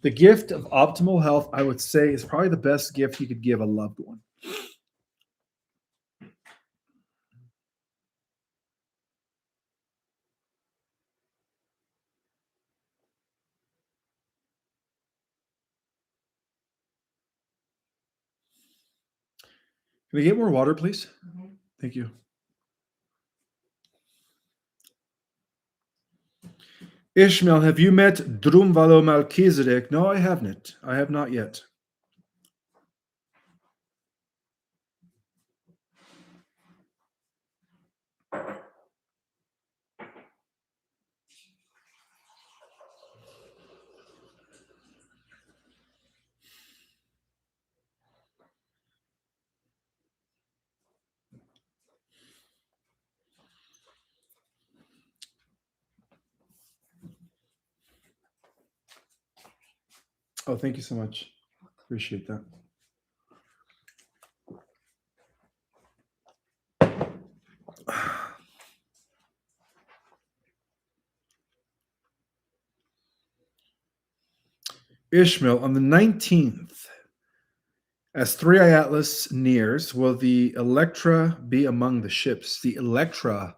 The gift of optimal health, I would say, is probably the best gift you could give a loved one. Can I get more water, please? Thank you. Ishmael, have you met Drumvalo Melchizedek? No, I haven't. I have not yet. Oh, thank you so much. Appreciate that. Ishmael, on the 19th, as 3i Atlas nears, will the Electra be among the ships? The Electra,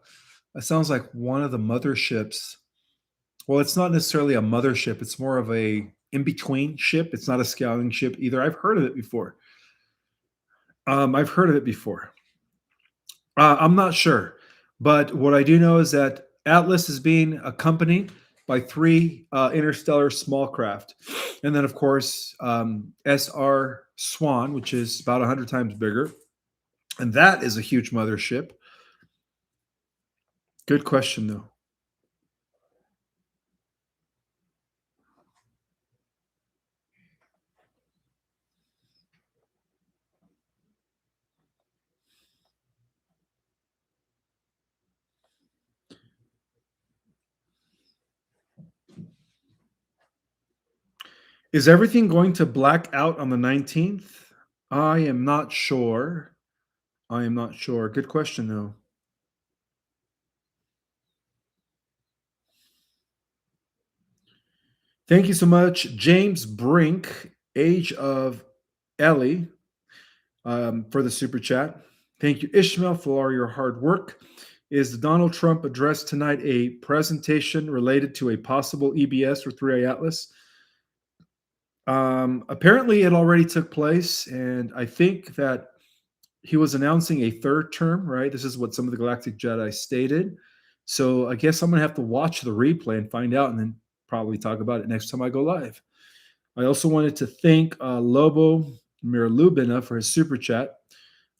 that sounds like one of the motherships. Well, it's not necessarily a mothership. It's more of a in-between ship. It's not a scouting ship either. I've heard of it before. I've heard of it before. I'm not sure. But what I do know is that Atlas is being accompanied by 3 interstellar small craft. And then, of course, SR Swan, which is about 100 times bigger. And that is a huge mothership. Good question, though. Is everything going to black out on the 19th? I am not sure. I am not sure. Good question, though. Thank you so much, James Brink, Age of Ellie, for the super chat. Thank you, Ishmael, for all your hard work. Is the Donald Trump address tonight a presentation related to a possible EBS or 3i Atlas? Apparently, it already took place, and I think that he was announcing a third term, right? This is what some of the Galactic Jedi stated. So I guess I'm going to have to watch the replay and find out and then probably talk about it next time I go live. I also wanted to thank Lobo Mirlubina for his super chat.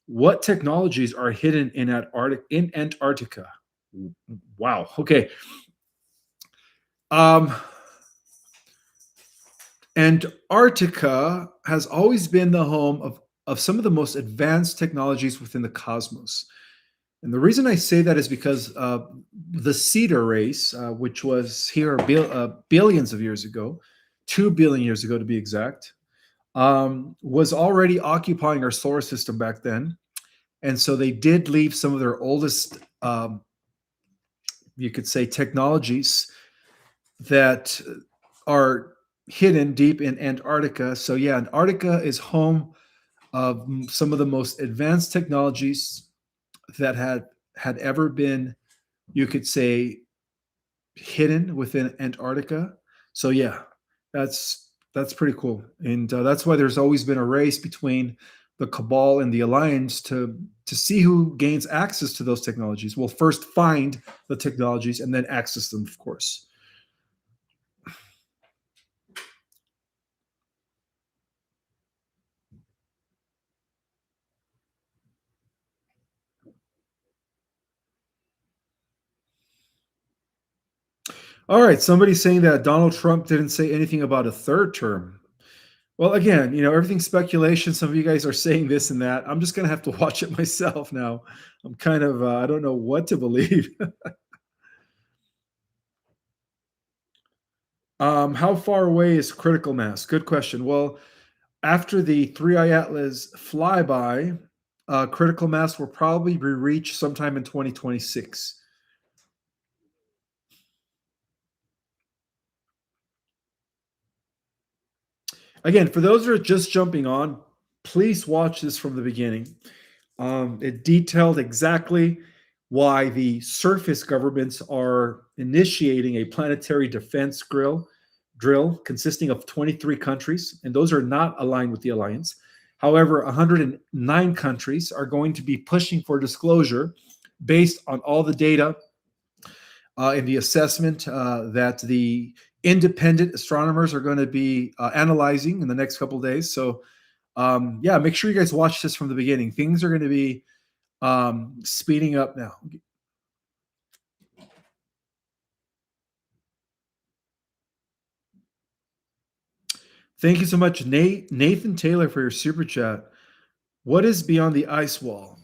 What technologies are hidden in Antarctica? Wow. Okay. Um, Antarctica has always been the home of some of the most advanced technologies within the cosmos. And the reason I say that is because the Cedar race, which was here billions of years ago, 2 billion years ago to be exact, was already occupying our solar system back then. And so they did leave some of their oldest, you could say, technologies that are hidden deep in Antarctica. So, yeah, Antarctica is home of some of the most advanced technologies that had ever been, you could say, hidden within Antarctica. So yeah, that's pretty cool, and that's why there's always been a race between the Cabal and the Alliance to see who gains access to those technologies. We'll first find the technologies and then access them, of course. All right, somebody's saying that Donald Trump didn't say anything about a third term. Well, again, everything's speculation. Some of you guys are saying this and that. I'm just gonna have to watch it myself now. I'm kind of I don't know what to believe. How far away is critical mass? Good question. Well, after the 3i Atlas flyby, critical mass will probably be reached sometime in 2026. Again, for those that are just jumping on, please watch this from the beginning. It detailed exactly why the surface governments are initiating a planetary defense drill consisting of 23 countries, and those are not aligned with the alliance. However, 109 countries are going to be pushing for disclosure based on all the data in the assessment that the independent astronomers are going to be analyzing in the next couple of days. So, yeah, make sure you guys watch this from the beginning. Things are going to be speeding up now. Thank you so much, Nathan Taylor, for your super chat. What is beyond the ice wall?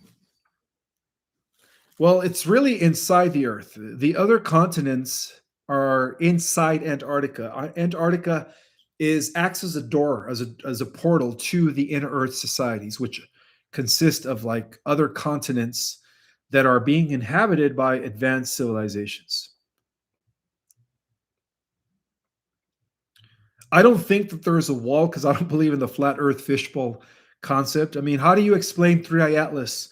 Well, it's really inside the Earth. The other continents are inside Antarctica. Antarctica is acts as a door, as a portal to the inner Earth societies, which consist of like other continents that are being inhabited by advanced civilizations. I don't think that there is a wall because I don't believe in the flat Earth fishbowl concept. I mean, how do you explain 3i Atlas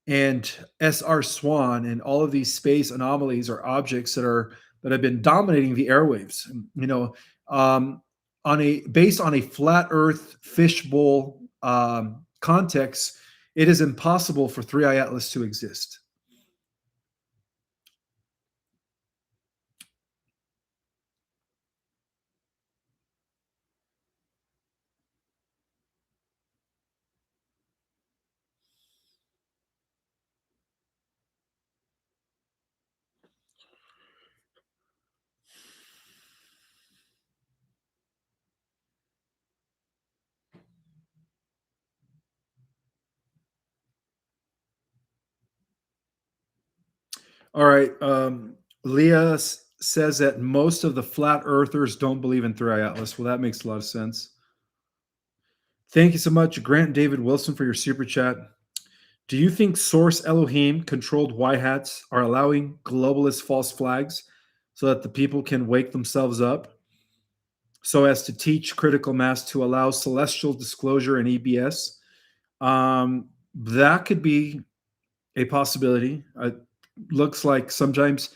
and SR Swan and all of these space anomalies or objects that have been dominating the airwaves? Um, on a based on a flat Earth fishbowl context, it is impossible for 3i Atlas to exist. All right. Leah says that most of the flat earthers don't believe in 3i Atlas. Well, that makes a lot of sense. Thank you so much, Grant David Wilson, for your super chat. Do you think Source Elohim controlled Y hats are allowing globalist false flags so that the people can wake themselves up? so as to teach critical mass to allow celestial disclosure in EBS. That could be a possibility. Looks like sometimes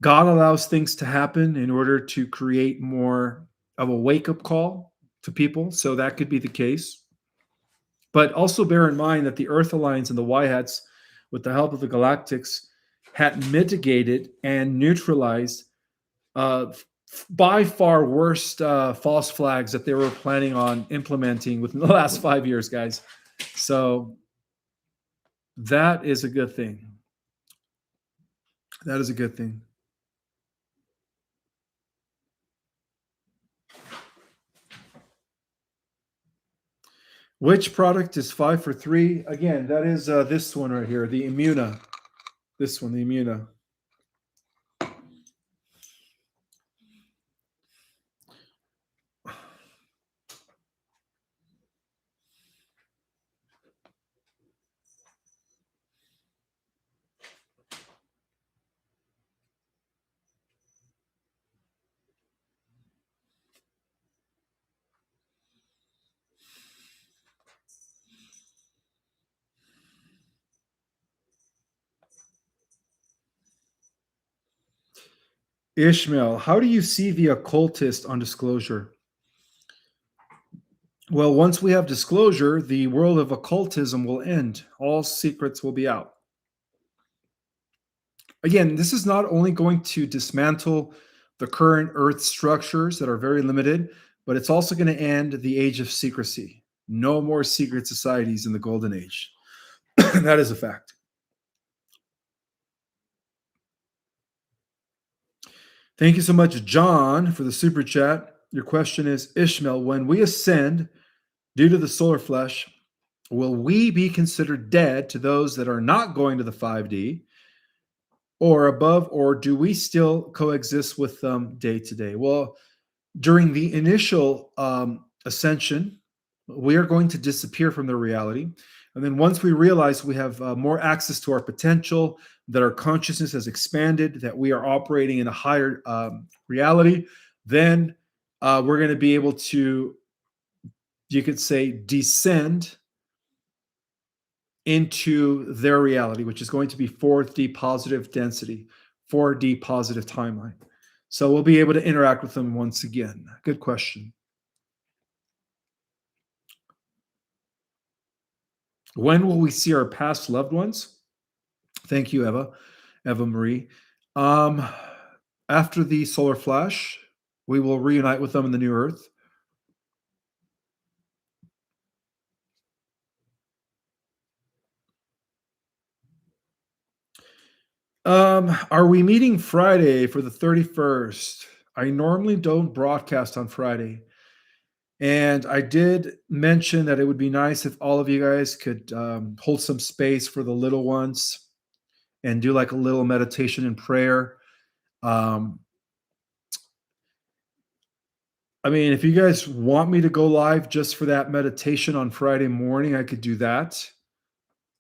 God allows things to happen in order to create more of a wake up call to people. So that could be the case. But also bear in mind that the Earth Alliance and the Y Hats, with the help of the Galactics, had mitigated and neutralized uh, by far worst false flags that they were planning on implementing within the last 5 years, guys. So that is a good thing. That is a good thing. Which product is 5 for 3? Again, that is this one right here, the Immuna. This one, the Immuna. Ishmael, how do you see the occultist on disclosure? Well, once we have disclosure, the world of occultism will end. All secrets will be out. Again, this is not only going to dismantle the current Earth structures that are very limited, but it's also going to end the age of secrecy. No more secret societies in the golden age. That is a fact. Thank you so much, John, for the super chat. Your question is, Ishmael, when we ascend due to the solar flesh, will we be considered dead to those that are not going to the 5D or above, or do we still coexist with them day to day? Well, during the initial ascension, we are going to disappear from the reality. And then once we realize we have more access to our potential, that our consciousness has expanded, that we are operating in a higher reality, then we're going to be able to, you could say, descend into their reality, which is going to be 4D positive density, 4D positive timeline. So we'll be able to interact with them once again. Good question. When will we see our past loved ones? Thank you, Eva Marie. Um, After the solar flash, we will reunite with them in the new Earth. Are we meeting Friday for the 31st? I normally don't broadcast on Friday. And I did mention that it would be nice if all of you guys could hold some space for the little ones and do like a little meditation and prayer. Um, I mean, if you guys want me to go live just for that meditation on Friday morning, I could do that.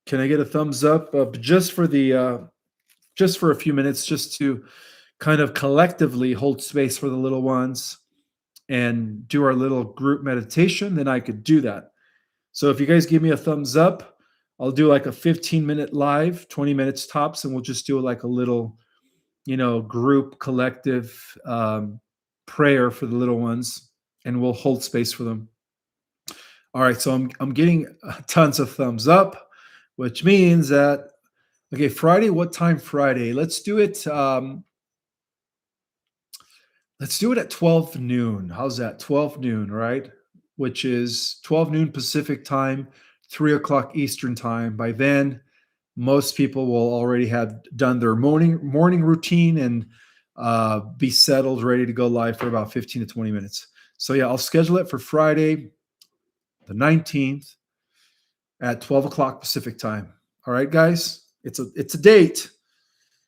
Can I get a thumbs up just for the just for a few minutes, just to kind of collectively hold space for the little ones and do our little group meditation? Then I could do that. So if you guys give me a thumbs up, I'll do like a 15-minute live, 20 minutes tops, and we'll just do like a little, group collective prayer for the little ones, and we'll hold space for them. All right, so I'm getting tons of thumbs up, which means that okay, Friday. What time Friday? Let's do it. Let's do it at 12 noon. How's that? 12 noon, right? Which is 12 noon Pacific time, 3 o'clock Eastern time. By then, most people will already have done their morning routine and be settled, ready to go live for about 15 to 20 minutes. So yeah, I'll schedule it for Friday, the 19th at 12 o'clock Pacific time. All right, guys, it's a date.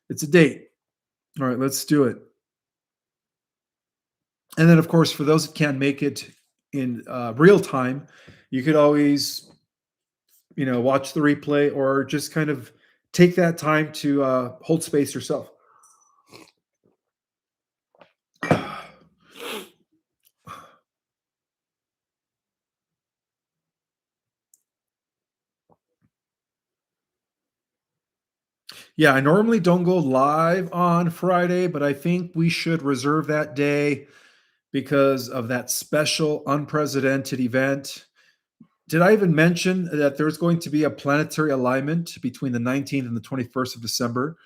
It's a date. All right, let's do it. And then, of course, for those that can't make it in real time, you could always, watch the replay or just kind of take that time to hold space yourself. Yeah, I normally don't go live on Friday, but I think we should reserve that day because of that special unprecedented event. Did I even mention that there's going to be a planetary alignment between the 19th and the 21st of December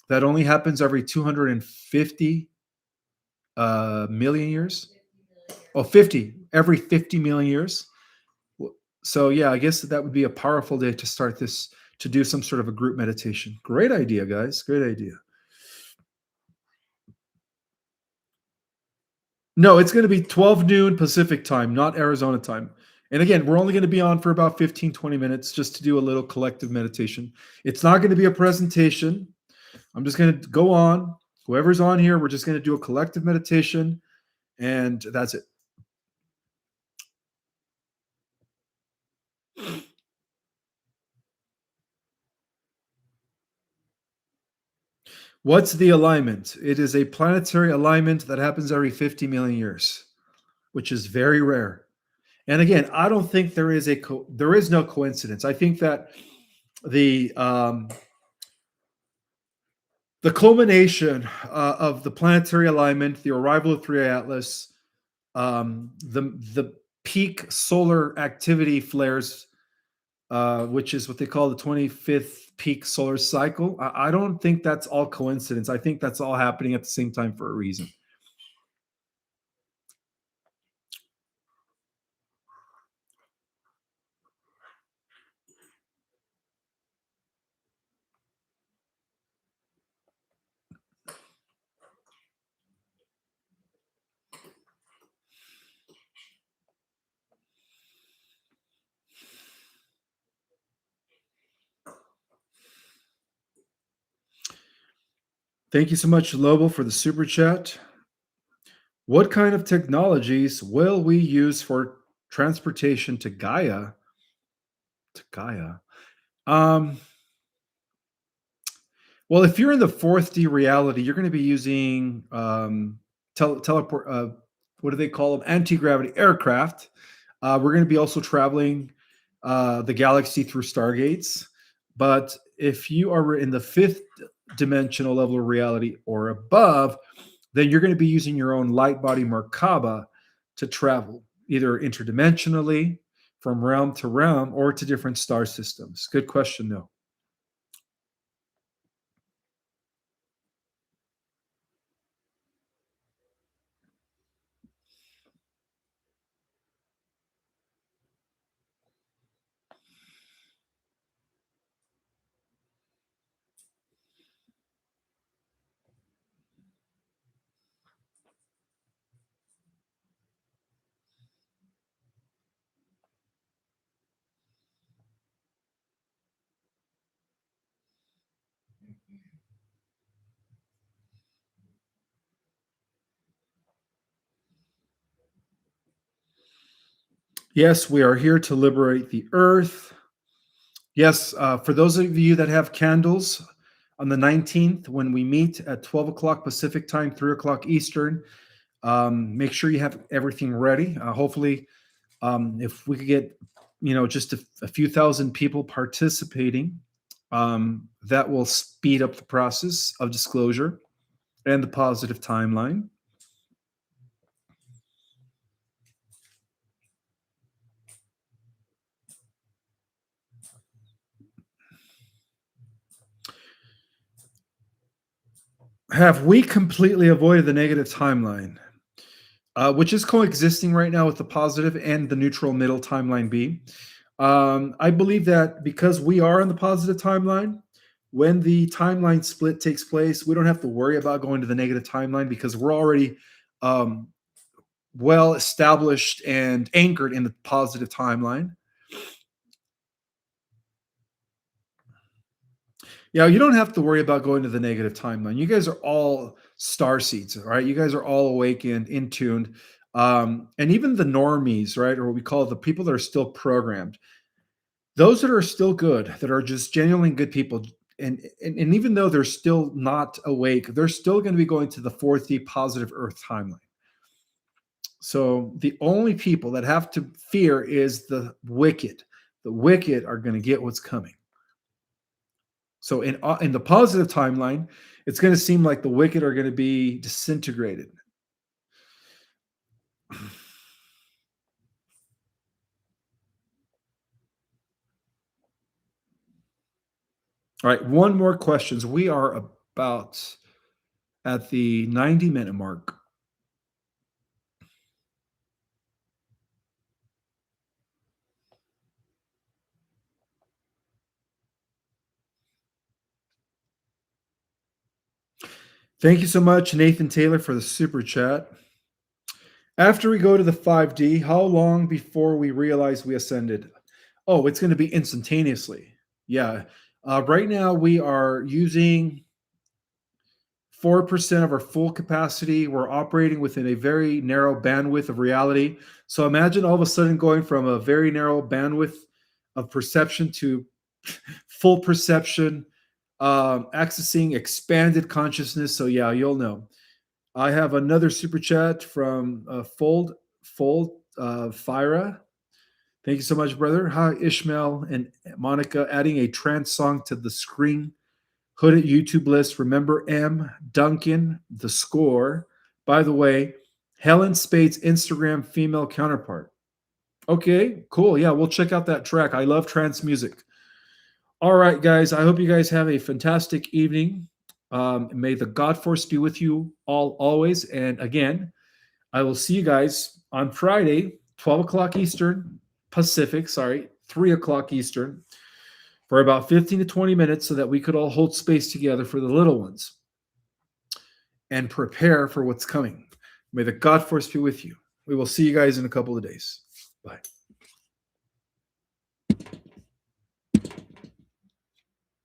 that only happens every 250 million years? Oh, 50, every 50 million years. So, yeah, I guess that would be a powerful day to start this, to do some sort of a group meditation. Great idea, guys. Great idea. No, it's going to be 12 noon Pacific time, not Arizona time. And again, we're only going to be on for about 15, 20 minutes just to do a little collective meditation. It's not going to be a presentation. I'm just going to go on. Whoever's on here, we're just going to do a collective meditation, and that's it. What's the alignment? It is a planetary alignment that happens every 50 million years, which is very rare. And again, I don't think there is no coincidence. I think that the um, the culmination of the planetary alignment, the arrival of 3 Atlas, the peak solar activity flares, which is what they call the 25th peak solar cycle. I don't think that's all coincidence. I think that's all happening at the same time for a reason. Thank you so much, Lobo, for the super chat. What kind of technologies will we use for transportation to Gaia? To Gaia. Um, well, if you're in the fourth D reality, you're going to be using teleport. What do they call them? Anti-gravity aircraft. We're going to be also traveling the galaxy through stargates. But if you are in the fifth dimensional level of reality or above, then you're going to be using your own light body Merkaba to travel either interdimensionally from realm to realm or to different star systems. Good question, though. Yes, we are here to liberate the earth. Yes, for those of you that have candles on the 19th, when we meet at 12 o'clock Pacific time, 3 o'clock Eastern, make sure you have everything ready. Hopefully, if we could get, just a few thousand people participating, that will speed up the process of disclosure and the positive timeline. Have we completely avoided the negative timeline? Which is coexisting right now with the positive and the neutral middle timeline B. I believe that because we are in the positive timeline, when the timeline split takes place, we don't have to worry about going to the negative timeline because we're already um, well established and anchored in the positive timeline. Yeah, you don't have to worry about going to the negative timeline. You guys are all star seeds, all right? You guys are all awakened, in tuned. And even the normies, right? Or what we call the people that are still programmed, those that are still good, that are just genuinely good people, and even though they're still not awake, they're still going to be going to the 4D positive Earth timeline. So the only people that have to fear is the wicked. The wicked are going to get what's coming. So in the positive timeline, it's going to seem like the wicked are going to be disintegrated. All right, one more questions. We are about at the 90-minute mark. Thank you so much, Nathan Taylor, for the super chat. After we go to the 5D, how long before we realize we ascended? Oh, it's going to be instantaneously. Yeah. Right now, we are using 4% of our full capacity. We're operating within a very narrow bandwidth of reality. So imagine all of a sudden going from a very narrow bandwidth of perception to full perception, accessing expanded consciousness. So, yeah, you'll know. I have another super chat from Fira. Thank you so much, brother. Hi, Ishmael and Monica, adding a trance song to the screen hooded YouTube list. Remember M. Duncan, the score. By the way, Helen Spade's Instagram female counterpart. Okay, cool. Yeah, we'll check out that track. I love trance music. All right, guys. I hope you guys have a fantastic evening. May the God Force be with you all always. And again, I will see you guys on Friday, 12 o'clock Eastern, Pacific, sorry, 3 o'clock Eastern, for about 15 to 20 minutes so that we could all hold space together for the little ones and prepare for what's coming. May the God Force be with you. We will see you guys in a couple of days. Bye.